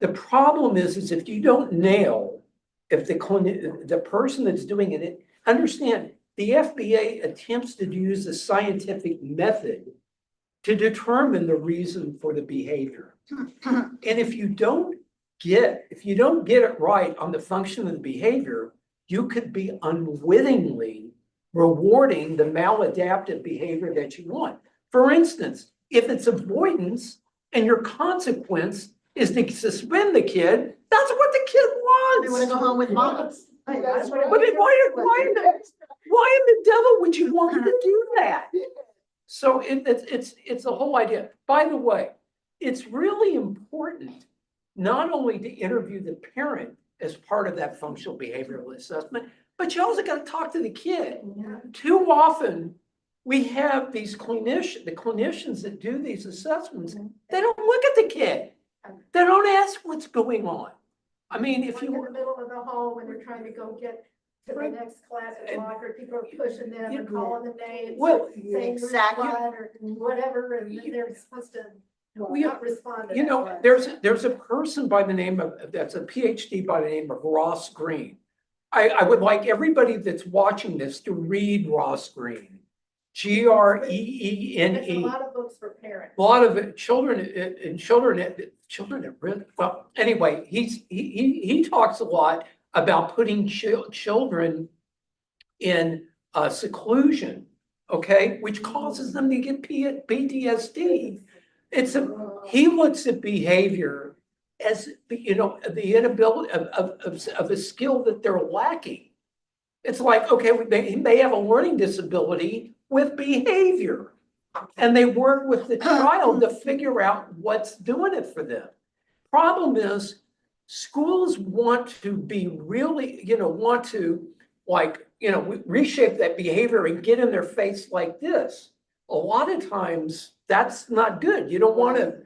S3: the problem is if you don't nail, if the person that's doing it, understand, the FBA attempts to use a scientific method to determine the reason for the behavior. And if you don't get it right on the function of the behavior, you could be unwittingly rewarding the maladaptive behavior that you want. For instance, if it's avoidance and your consequence is to suspend the kid, that's what the kid
S2: They wanna
S3: wants.
S2: go home with mom.
S1: That's what
S3: But then why in the devil would you want him to do that? So it's the whole idea. By the way, it's really important not only to interview the parent as part of that functional behavioral assessment, but you also gotta talk to the kid. Too often, we have the clinicians that do these assessments, they don't look at the kid. They don't ask what's going on. I mean, if
S4: Like in the
S3: you,
S4: middle of the hall when they're trying to go get to the next class or locker, people are pushing them and calling them names.
S3: Well,
S4: saying
S2: exactly.
S4: blood or whatever, and then they're supposed to
S3: We-
S4: not respond to
S3: you
S4: that.
S3: know, there's a person by the name of, that's a PhD by the name of Ross Green. I would like everybody that's watching this to read Ross Green. Greene.
S4: There's a lot of books for parents.
S3: A lot of it, children at risk. Well, anyway, he talks a lot about putting children in seclusion, okay, which causes them to get PTSD. He looks at behavior as, you know, the inability of a skill that they're lacking. It's like, okay, they have a learning disability with behavior. And they work with the child to figure out what's doing it for them. Problem is, schools want to be really, want to reshape that behavior and get in their face like this. A lot of times, that's not good. You don't want to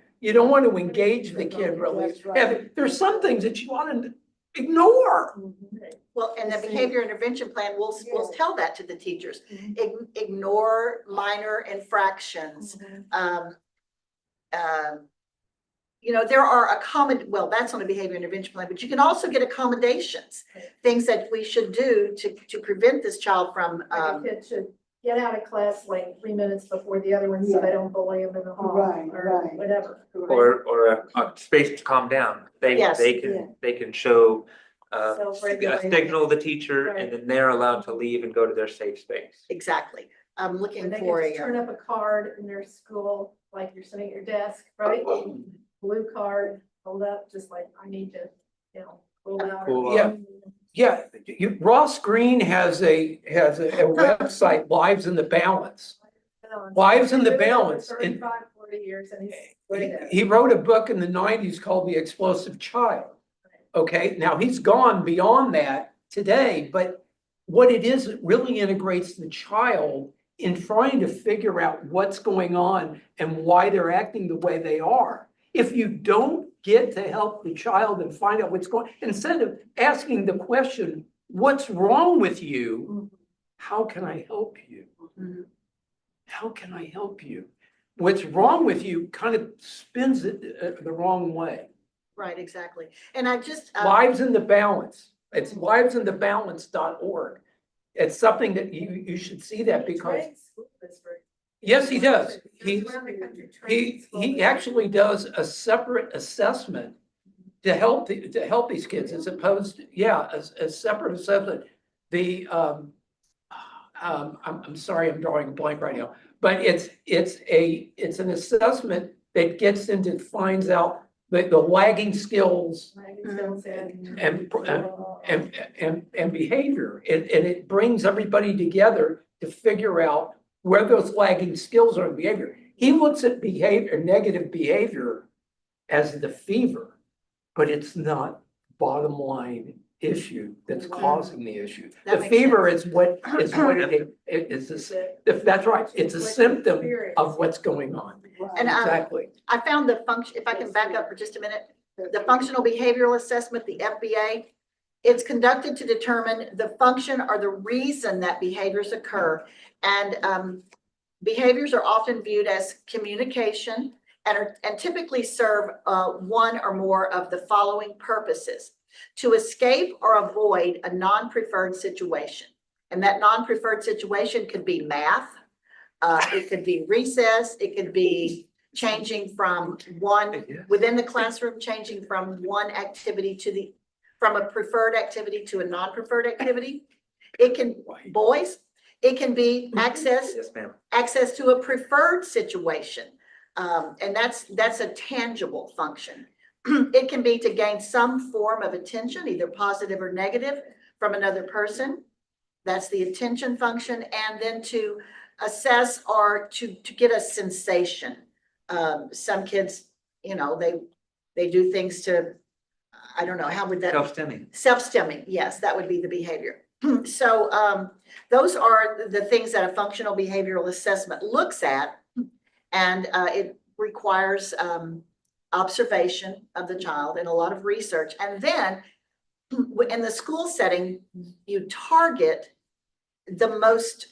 S3: engage the kid really.
S1: That's right.
S3: There's some things that you want to ignore.
S2: Well, and the behavior intervention plan will tell that to the teachers. Ignore minor infractions. There are well, that's on a behavior intervention plan, but you can also get accommodations. Things that we should do to prevent this child from,
S4: Like a kid should get out of class like 3 minutes before the other one, so they don't bully them in the hall
S1: Right,
S4: or
S1: right.
S4: whatever.
S6: Or a space to calm down.
S2: Yes.
S6: They can show a
S4: Self-regulation.
S6: signal to the teacher, and
S4: Right.
S6: then they're allowed to leave and go to their safe space.
S2: exactly. I'm looking
S4: And they
S2: for
S4: can just turn
S2: a,
S4: up a card in their school, like you're sitting at your desk, right? Blue card, hold up, just like, I need to, pull out.
S6: Cool.
S3: Yeah, Ross Green has a website, Lives in the Balance. Lives in the Balance.
S4: 35, 40 years and he's way there.
S3: He wrote a book in the 90s called The Explosive Child. Okay, now he's gone beyond that today, but what it is, it really integrates the child in trying to figure out what's going on and why they're acting the way they are. If you don't get to help the child and find out what's going, instead of asking the question, what's wrong with you? How can I help you? How can I help you? What's wrong with you kind of spins it the wrong way.
S2: right, exactly. And I just,
S3: Lives in the Balance. It's livesinthebalance.org. It's something that you should see that because,
S4: Trains school district.
S3: yes, he does.
S4: Goes around the country training
S3: He
S4: school
S3: actually does a separate assessment to help these kids as opposed to, a separate assessment. I'm sorry, I'm drawing a blank right now, but it's an assessment that gets into, finds out the lagging skills and behavior. And it brings everybody together to figure out where those lagging skills are in behavior. He looks at negative behavior as the fever, but it's not bottom line issue that's causing the issue.
S2: That
S3: The
S2: makes
S3: fever is what that's right. It's a symptom of what's going on.
S2: and
S3: Exactly.
S2: I found the function, if I can back up for just a minute, the functional behavioral assessment, the FBA, it's conducted to determine the function or the reason that behaviors occur. And behaviors are often viewed as communication and typically serve one or more of the following purposes: to escape or avoid a non-preferred situation. And that non-preferred situation could be math, it could be recess, it could be changing from within the classroom, changing from one activity from a preferred activity to a non-preferred activity. It can, boys, It can be access
S6: Yes, ma'am.
S2: to a preferred situation. And that's a tangible function. It can be to gain some form of attention, either positive or negative, from another person. That's the attention function. And then to assess or to get a sensation. Some kids, you know, they do things to, I don't know, how would that?
S6: Self-stemming.
S2: Self-stemming, yes, that would be the behavior. So those are the things that a functional behavioral assessment looks at. And it requires observation of the child and a lot of research. And then in the school setting, you target the most,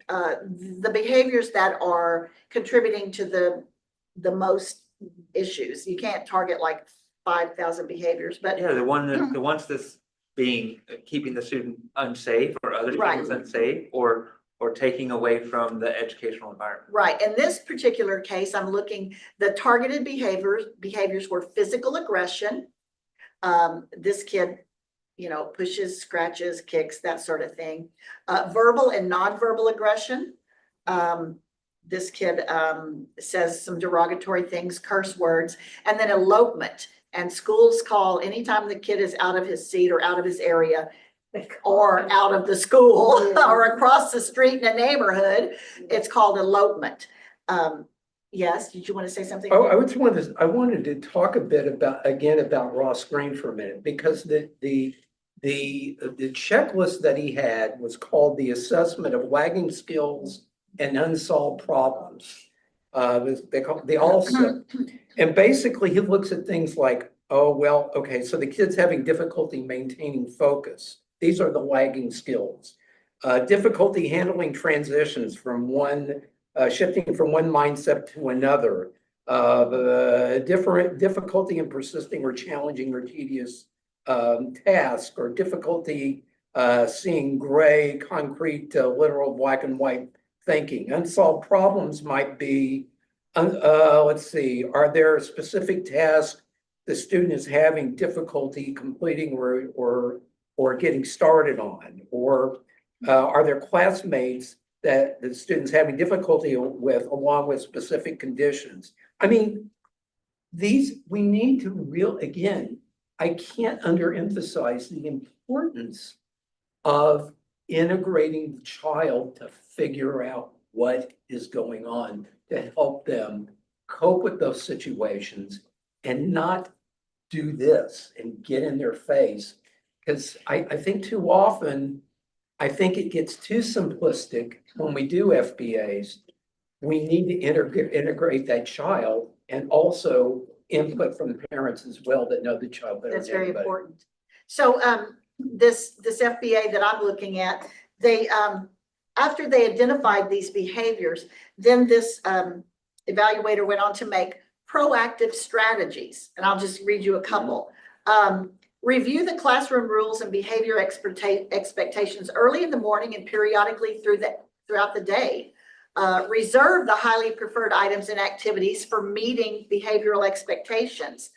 S2: the behaviors that are contributing to the most issues. You can't target like 5,000 behaviors, but
S6: Yeah, the ones that's being, keeping the student unsafe or other
S2: Right.
S6: students unsafe or taking away from the educational environment.
S2: right, in this particular case, I'm looking, the targeted behaviors were physical aggression. This kid, you know, pushes, scratches, kicks, that sort of thing. Verbal and nonverbal aggression. This kid says some derogatory things, curse words, and then elopement. And schools call anytime the kid is out of his seat or out of his area or out of the school or across the street in a neighborhood, it's called elopement. Yes, did you want to say something?
S3: Oh, I wanted to talk a bit about Ross Green for a minute, because the checklist that he had was called the assessment of lagging skills and unsolved problems. They call the ALSA. And basically he looks at things like, oh, well, okay, so the kid's having difficulty maintaining focus. These are the lagging skills. Difficulty handling transitions from shifting from one mindset to another. Difficulty in persisting or challenging or tedious task, or difficulty seeing gray, concrete, literal black and white thinking. Unsolved problems might be, let's see, are there specific tasks the student is having difficulty completing or getting started on? Or are there classmates that the student's having difficulty with, along with specific conditions? I mean, we need to again, I can't underemphasize the importance of integrating the child to figure out what is going on, to help them cope with those situations and not do this and get in their face. Because I think too often, I think it gets too simplistic when we do FBAs. We need to integrate that child and also input from the parents as well that know the child better.
S2: That's
S3: than
S2: very
S3: anybody.
S2: important. So this FBA that I'm looking at, they after they identified these behaviors, then this evaluator went on to make proactive strategies. And I'll just read you a couple. Review the classroom rules and behavior expectations early in the morning and periodically throughout the day. Reserve the highly preferred items and activities for meeting behavioral expectations.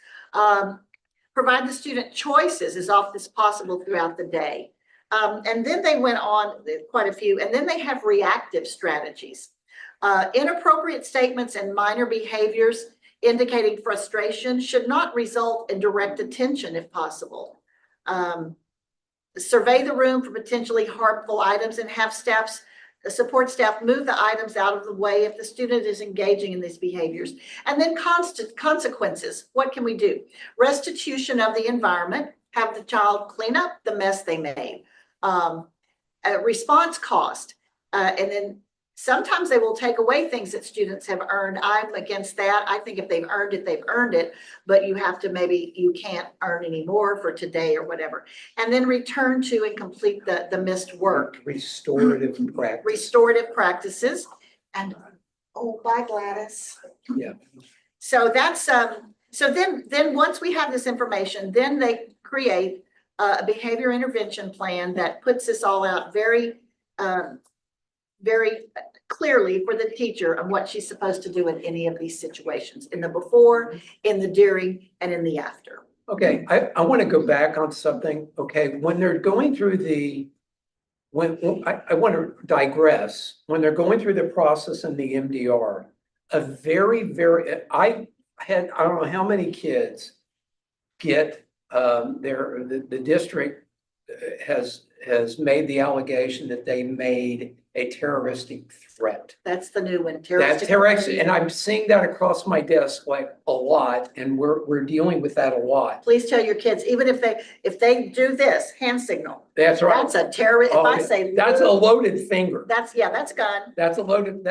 S2: Provide the student choices as often as possible throughout the day. And then they went on, quite a few, and then they have reactive strategies. Inappropriate statements and minor behaviors indicating frustration should not result in direct attention if possible. Survey the room for potentially harmful items and have support staff move the items out of the way if the student is engaging in these behaviors. And then consequences. What can we do? Restitution of the environment, have the child clean up the mess they made. Response cost. And then sometimes they will take away things that students have earned. I'm against that. I think if they've earned it, they've earned it, but you have to, maybe you can't earn any more for today or whatever. And then return to and complete the missed work.
S3: Restorative practice.
S2: Restorative practices. And, oh, bye Gladys.
S3: Yeah.
S2: So that's, so then once we have this information, then they create a behavior intervention plan that puts this all out very clearly for the teacher of what she's supposed to do in any of these situations, in the before, in the during, and in the after.
S3: Okay, I want to go back on something. Okay, when they're going through the I want to digress, when they're going through the process in the MDR, I don't know how many kids get, the district has made the allegation that they made a terroristic threat.
S2: That's the new one,
S3: That's
S2: terroristic.
S3: terroristic, and I'm seeing that across my desk like a lot, and we're dealing with that a lot.
S2: Please tell your kids, even if they do this, hand signal,
S3: That's right.
S2: that's a terrorist, if I
S3: Oh,
S2: say.
S3: That's a loaded finger.
S2: That's gun.
S3: That's a loaded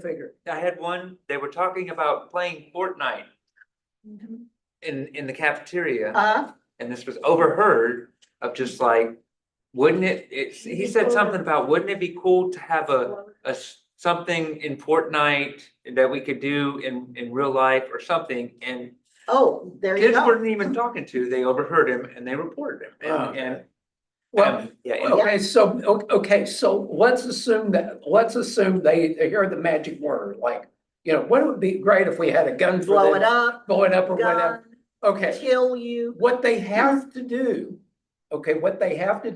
S3: finger.
S6: I had one, they were talking about playing Fortnite in the cafeteria, and this was overheard of just like, wouldn't he said something about, wouldn't it be cool to have something in Fortnite that we could do in real life or something, and
S2: Oh, there you
S6: kids
S2: go.
S6: weren't even talking to, they overheard him and they reported him, and
S3: Well,
S6: yeah,
S3: okay, so let's assume they hear the magic word, like, what would be great if we had a gun for
S2: Blow
S3: them,
S2: it up,
S3: blow it up or whatever.
S2: gun,
S3: Okay,
S2: kill you.
S3: what they have to do,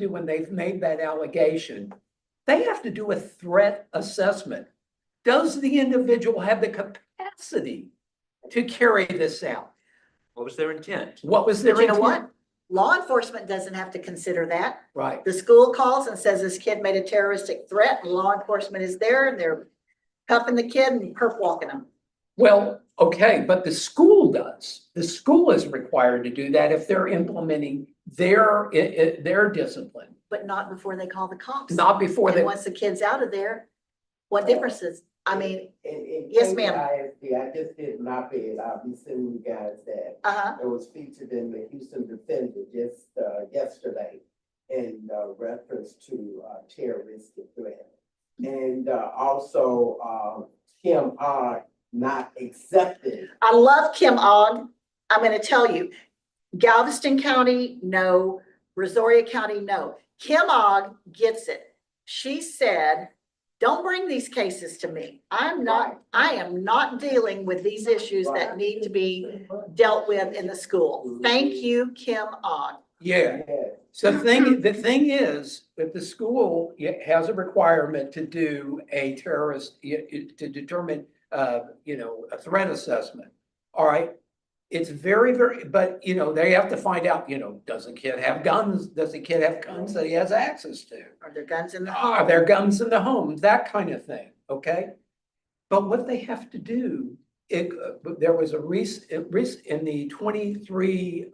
S3: when they've made that allegation, they have to do a threat assessment. Does the individual have the capacity to carry this out?
S6: what was their intent?
S3: What was their
S2: But you know
S3: intent?
S2: what? Law enforcement doesn't have to consider that.
S3: Right.
S2: The school calls and says this kid made a terroristic threat, and law enforcement is there and they're cuffing the kid and perp walking him.
S3: Well, okay, but the school does. The school is required to do that if they're implementing their discipline,
S2: But not before they call the cops.
S3: not before
S2: And
S3: they.
S2: once the kid's out of there, what difference is, I mean,
S5: In
S2: Yes, ma'am.
S5: KISD, I just did my bid, I'll be sending you guys that. It was featured in the Houston Defender just, yesterday in, reference to, terroristic threat. And, also, Kim R. not accepted.
S2: I love Kim Ogg. I'm gonna tell you, Galveston County, no. Brazoria County, no. Kim Ogg gets it. She said, don't bring these cases to me. I am not dealing with these issues that need to be dealt with in the school. Thank you, Kim Ogg.
S3: Yeah, so the thing is that the school has a requirement to do a terrorist, to determine, a threat assessment. All right. It's very, but they have to find out, does the kid have guns? Does the kid have guns that he has access to?
S2: Are there guns in the
S3: Are
S2: home?
S3: there guns in the home? That kind of thing, okay? But what they have to do, there was a in the 23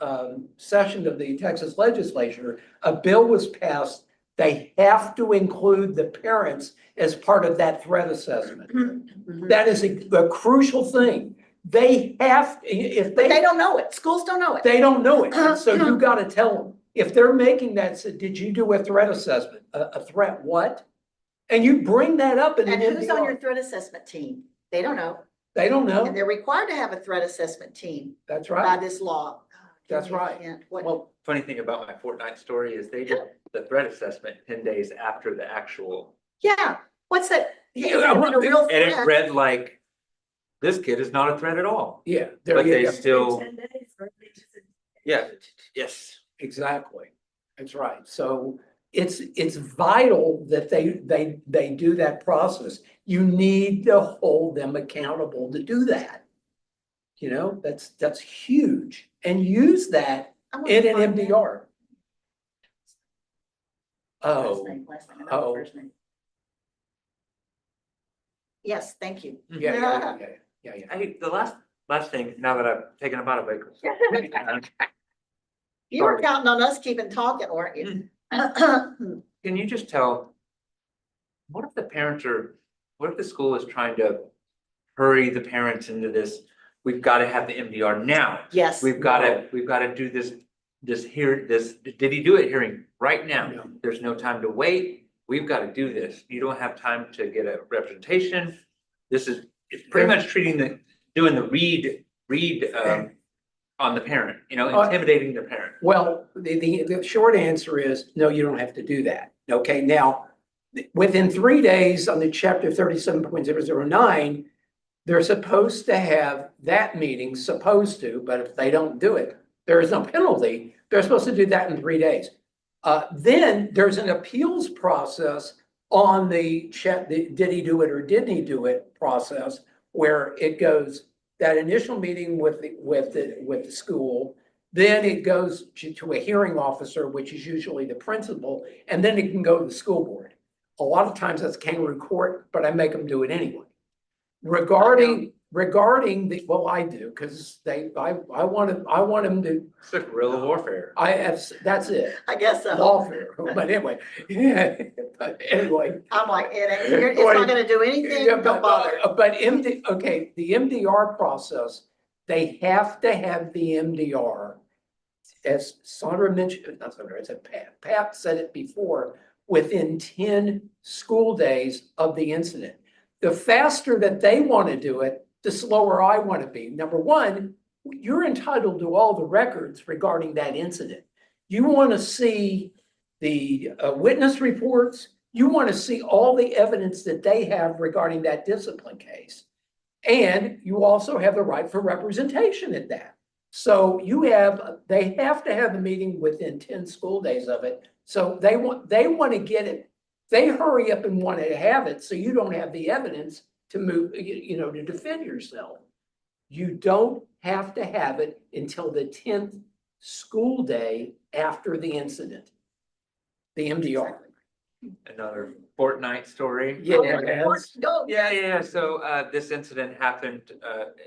S3: session of the Texas legislature, a bill was passed. They have to include the parents as part of that threat assessment.
S2: Mhm.
S3: That is a crucial thing. They have, if
S2: But they don't know it. Schools don't know it.
S3: they don't know it, and so you gotta tell them. If they're making that, did you do a threat assessment? A threat what? And you bring that up in an
S2: And who's on your
S3: MDR.
S2: threat assessment team? They don't know.
S3: They don't
S2: And
S3: know.
S2: they're required to have a threat assessment team
S3: That's
S2: by
S3: right.
S2: this law.
S3: That's right.
S2: What?
S3: Well,
S6: Funny thing about my Fortnite story is they did the threat assessment 10 days after the actual,
S2: Yeah, what's that?
S3: Yeah,
S2: Is it a real
S6: and it
S2: threat?
S6: read like, this kid is not a threat at all,
S3: yeah, there
S6: but
S3: you
S6: they
S3: go.
S6: still,
S4: 10 days, right?
S6: yeah, yes.
S3: Exactly. That's right. So it's vital that they do that process. You need to hold them accountable to do that. That's huge, and use that
S2: I wanna
S3: in an
S2: find that.
S3: MDR.
S2: Last
S3: Oh,
S2: name, I know
S3: oh.
S2: the first name. Yes, thank you.
S3: yeah.
S6: Hey, the last thing, now that I've taken about a break.
S2: You were counting on us keeping talking, weren't you?
S6: Can you just tell, what if the school is trying to hurry the parents into this? We've got to have the MDR now.
S2: Yes.
S6: We've got to do this did he do it hearing right now?
S3: No.
S6: There's no time to wait. We've got to do this. You don't have time to get a representation. It's pretty much doing the read on the parent, intimidating the parent.
S3: Well, the short answer is, no, you don't have to do that. Okay, now, within 3 days on the chapter 37.009, they're supposed to have that meeting, but if they don't do it, there is no penalty. They're supposed to do that in 3 days. Then there's an appeals process on the check, did he do it or didn't he do it process, where it goes, that initial meeting with the school, then it goes to a hearing officer, which is usually the principal, and then it can go to the school board. A lot of times that's kangaroo court, but I make them do it anyway. Regarding the, well, I do, because I want them to,
S6: It's like guerrilla warfare.
S3: that's it.
S2: I guess so.
S3: Lawfare, but anyway, yeah, but anyway.
S2: I'm like, it's not gonna do anything,
S3: Yeah,
S2: don't bother.
S3: But the MDR process, they have to have the MDR. As Sandra mentioned, not Sandra, I said Pat said it before, within 10 school days of the incident. The faster that they want to do it, the slower I want to be. Number one, you're entitled to all the records regarding that incident. You want to see the witness reports. You want to see all the evidence that they have regarding that discipline case. And you also have the right for representation at that. So they have to have the meeting within 10 school days of it. So they want to get it. They hurry up and want to have it, so you don't have the evidence to move, to defend yourself. You don't have to have it until the 10th school day after the incident. The MDR.
S6: Another Fortnite story.
S2: Go.
S6: Yeah. So this incident happened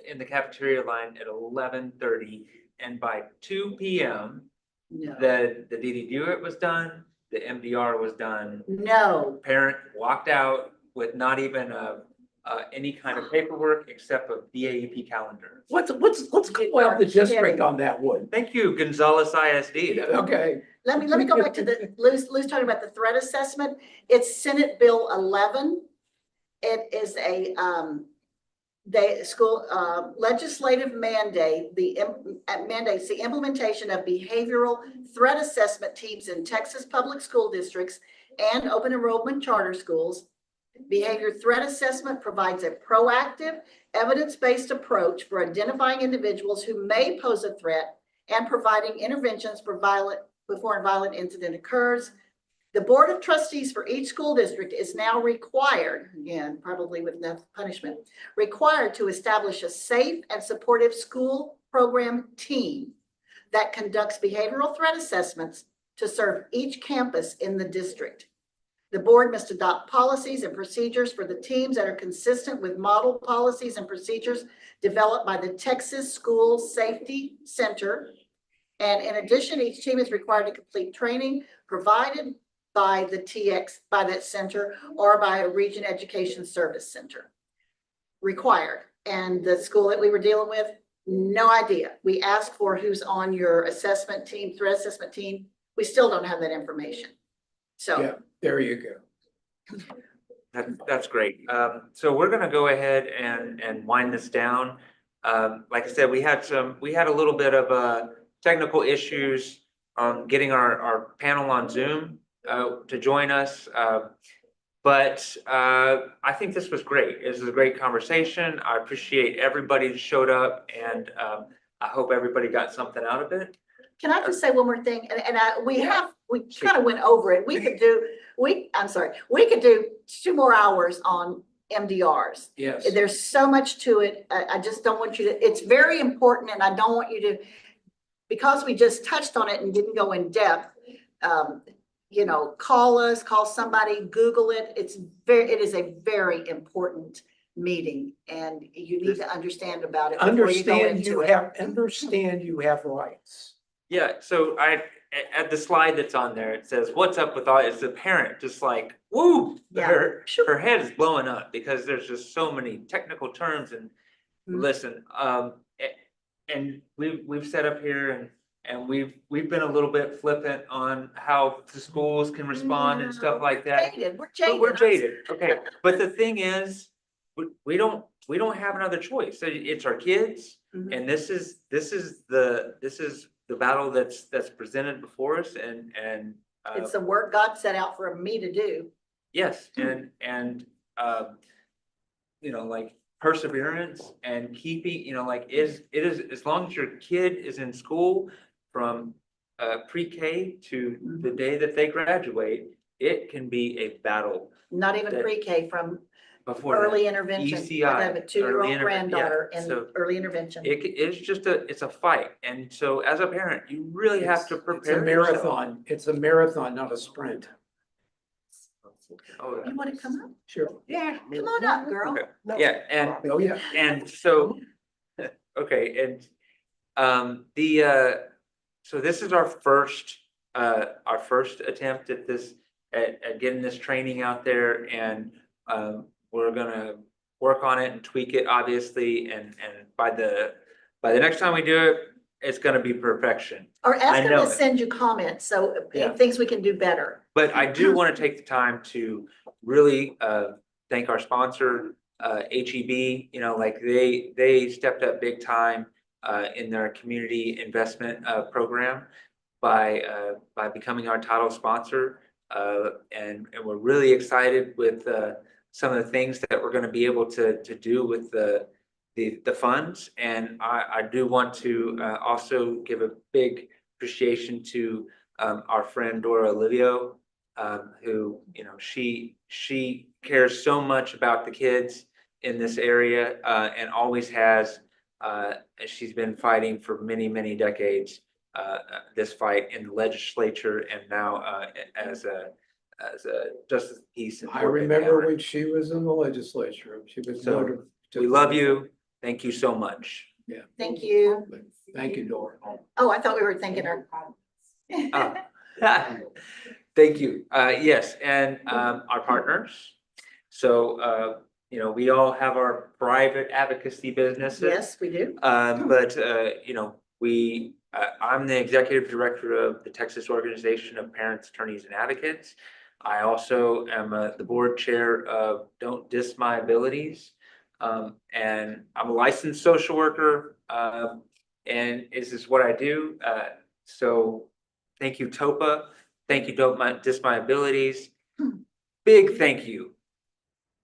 S6: in the cafeteria line at 11:30, and by 2 p.m.
S2: No.
S6: the DD Dewitt was done, the MDR was done.
S2: No.
S6: Parent walked out with not even any kind of paperwork except a BAEP calendar.
S3: Let's call out the district on that one.
S6: Thank you, Gonzales ISD.
S3: Okay.
S2: Let me go back to Lou's talking about the threat assessment. It's Senate Bill 11. It is a legislative mandate, mandates the implementation of behavioral threat assessment teams in Texas public school districts and open enrollment charter schools. Behavior threat assessment provides a proactive, evidence-based approach for identifying individuals who may pose a threat and providing interventions before a violent incident occurs. The Board of Trustees for each school district is now required, again, probably with enough punishment, required to establish a safe and supportive school program team that conducts behavioral threat assessments to serve each campus in the district. The board must adopt policies and procedures for the teams that are consistent with model policies and procedures developed by the Texas School Safety Center. And in addition, each team is required to complete training provided by that center or by a region education service center. Required. And the school that we were dealing with, no idea. We asked for who's on your assessment team, threat assessment team. We still don't have that information. So.
S3: Yeah, there you go.
S6: That's great. So we're gonna go ahead and wind this down. Like I said, we had a little bit of technical issues on getting our panel on Zoom to join us. But I think this was great. This was a great conversation. I appreciate everybody that showed up, and I hope everybody got something out of it.
S2: Can I just say one more thing? We kind of went over it. We could do 2 more hours on MDRs.
S3: Yes.
S2: There's so much to it. I just don't want you to, it's very important, and I don't want you to, because we just touched on it and didn't go in depth, call us, call somebody, Google it. It is a very important meeting, and you need to understand about it before you go into it.
S3: Understand you have rights.
S6: Yeah, so at the slide that's on there, it says, "What's up with all?" It's the parent just like, woo,
S2: Yeah.
S6: her head is blowing up because there's just so many technical terms. And listen, and we've set up here and we've been a little bit flippant on how the schools can respond and stuff like that. We're jaded. Okay, but the thing is, we don't have another choice. It's our kids, and this is the battle that's presented before us, and
S2: It's the work God set out for me to do.
S6: yes, and like perseverance and keeping, it is as long as your kid is in school from pre-K to the day that they graduate, it can be a battle
S2: Not even
S6: That-
S2: pre-K, from
S6: before that.
S2: early intervention.
S6: ECI,
S2: I have a
S6: early
S2: two-year-old
S6: interve-
S2: granddaughter
S6: yeah,
S2: in
S6: so
S2: early intervention.
S6: It's just it's a fight, and so as a parent, you really have to
S3: It's a
S6: prepare yourself.
S3: marathon. It's a marathon, not a sprint.
S6: Oh, yeah.
S2: You want to come up?
S3: Sure.
S2: Yeah, come on up, girl.
S6: Okay. Yeah, and
S3: Oh, yeah.
S6: And so, okay, and so this is our first attempt at this, at getting this training out there, and we're gonna work on it and tweak it, obviously, and by the next time we do it, it's gonna be perfection.
S2: Or ask
S6: I
S2: them
S6: know
S2: to
S6: it.
S2: send you comments, so
S6: Yeah.
S2: things we can do better.
S6: But I do want to take the time to really thank our sponsor, HEB, like they stepped up big time in their community investment program by becoming our title sponsor. And we're really excited with some of the things that we're going to be able to do with the funds. And I do want to also give a big appreciation to our friend Dora Olivio, who, she cares so much about the kids in this area, and always has. She's been fighting for many, many decades, this fight in the legislature, and now as a justice of peace. in
S3: I
S6: Fort Bend
S3: remember
S6: County.
S3: when she was in the legislature. She was.
S6: So,
S3: noted to-
S6: We love you. Thank you so much.
S2: Thank you.
S3: Thank you, Dora.
S2: Oh, I thought we were thanking her.
S6: Thank you. Yes, and our partners. So, we all have our private advocacy businesses.
S2: Yes, we do.
S6: But I'm the executive director of the Texas Organization of Parents, Attorneys, and Advocates. I also am the board chair of Don't Diss My Abilities. And I'm a licensed social worker, and this is what I do. So thank you, TOPA. Thank you, Don't Diss My Abilities. Big thank you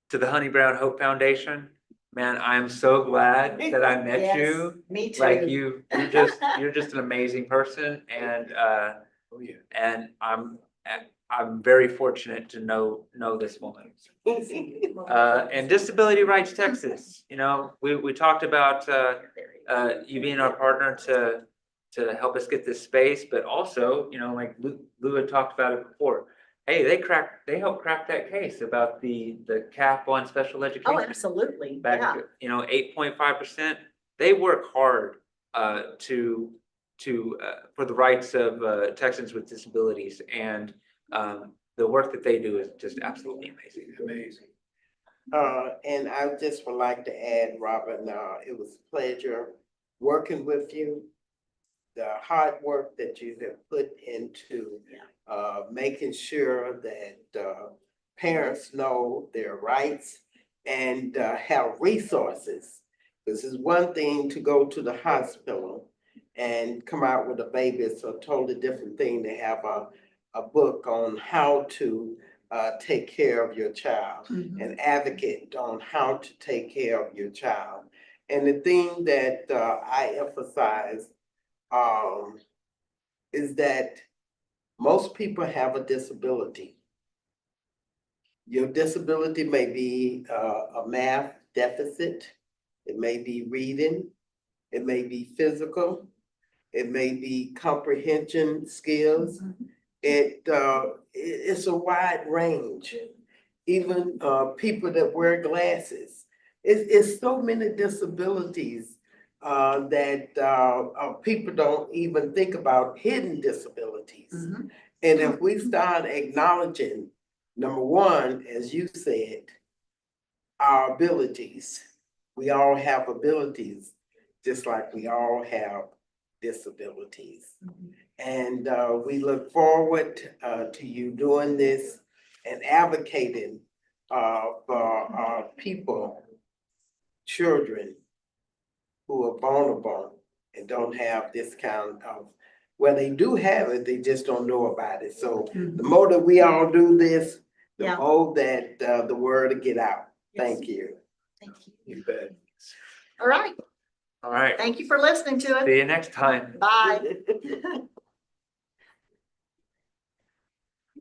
S6: to the Honey Brown Hope Foundation. Man, I'm so glad that I met
S2: Yes,
S6: you.
S2: Me too.
S6: Like you're just an amazing person, and
S3: Oh, yeah.
S6: and I'm very fortunate to know this woman. And Disability Rights Texas, we talked about you being our partner to help us get this space, but also, like Lou had talked about it before. Hey, they helped crack that case about the cap on special
S2: Oh,
S6: education.
S2: absolutely.
S6: Back,
S2: Yeah.
S6: 8.5%. They work hard for the rights of Texans with disabilities, and the work that they do is just absolutely amazing.
S3: Amazing.
S5: And I just would like to add, Robert, it was a pleasure working with you. The hard work that you have put into making sure that parents know their rights and have resources. This is one thing to go to the hospital and come out with a baby. It's a totally different thing to have a book on how to take care of your child, and advocate on how to take care of your child. And the thing that I emphasize is that most people have a disability. Your disability may be a math deficit, it may be reading, it may be physical, it may be comprehension skills. It's a wide range. Even people that wear glasses. It's so many disabilities that people don't even think about, hidden disabilities. And if we start acknowledging, number one, as you said, our abilities. We all have abilities, just like we all have disabilities. And we look forward to you doing this and advocating for our people, children who are vulnerable and don't have this kind of, well, they do have it, they just don't know about it. So the more that we all do this, the
S2: Yeah.
S5: more that the word will get out. Thank you.
S2: Thank you.
S3: You bet.
S2: All right.
S6: All right.
S2: Thank you for listening to
S6: See
S2: it.
S6: you next time.
S2: Bye.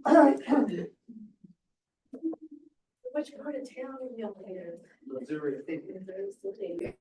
S4: Which part of town are y'all in?
S5: Missouri.
S4: In those cities.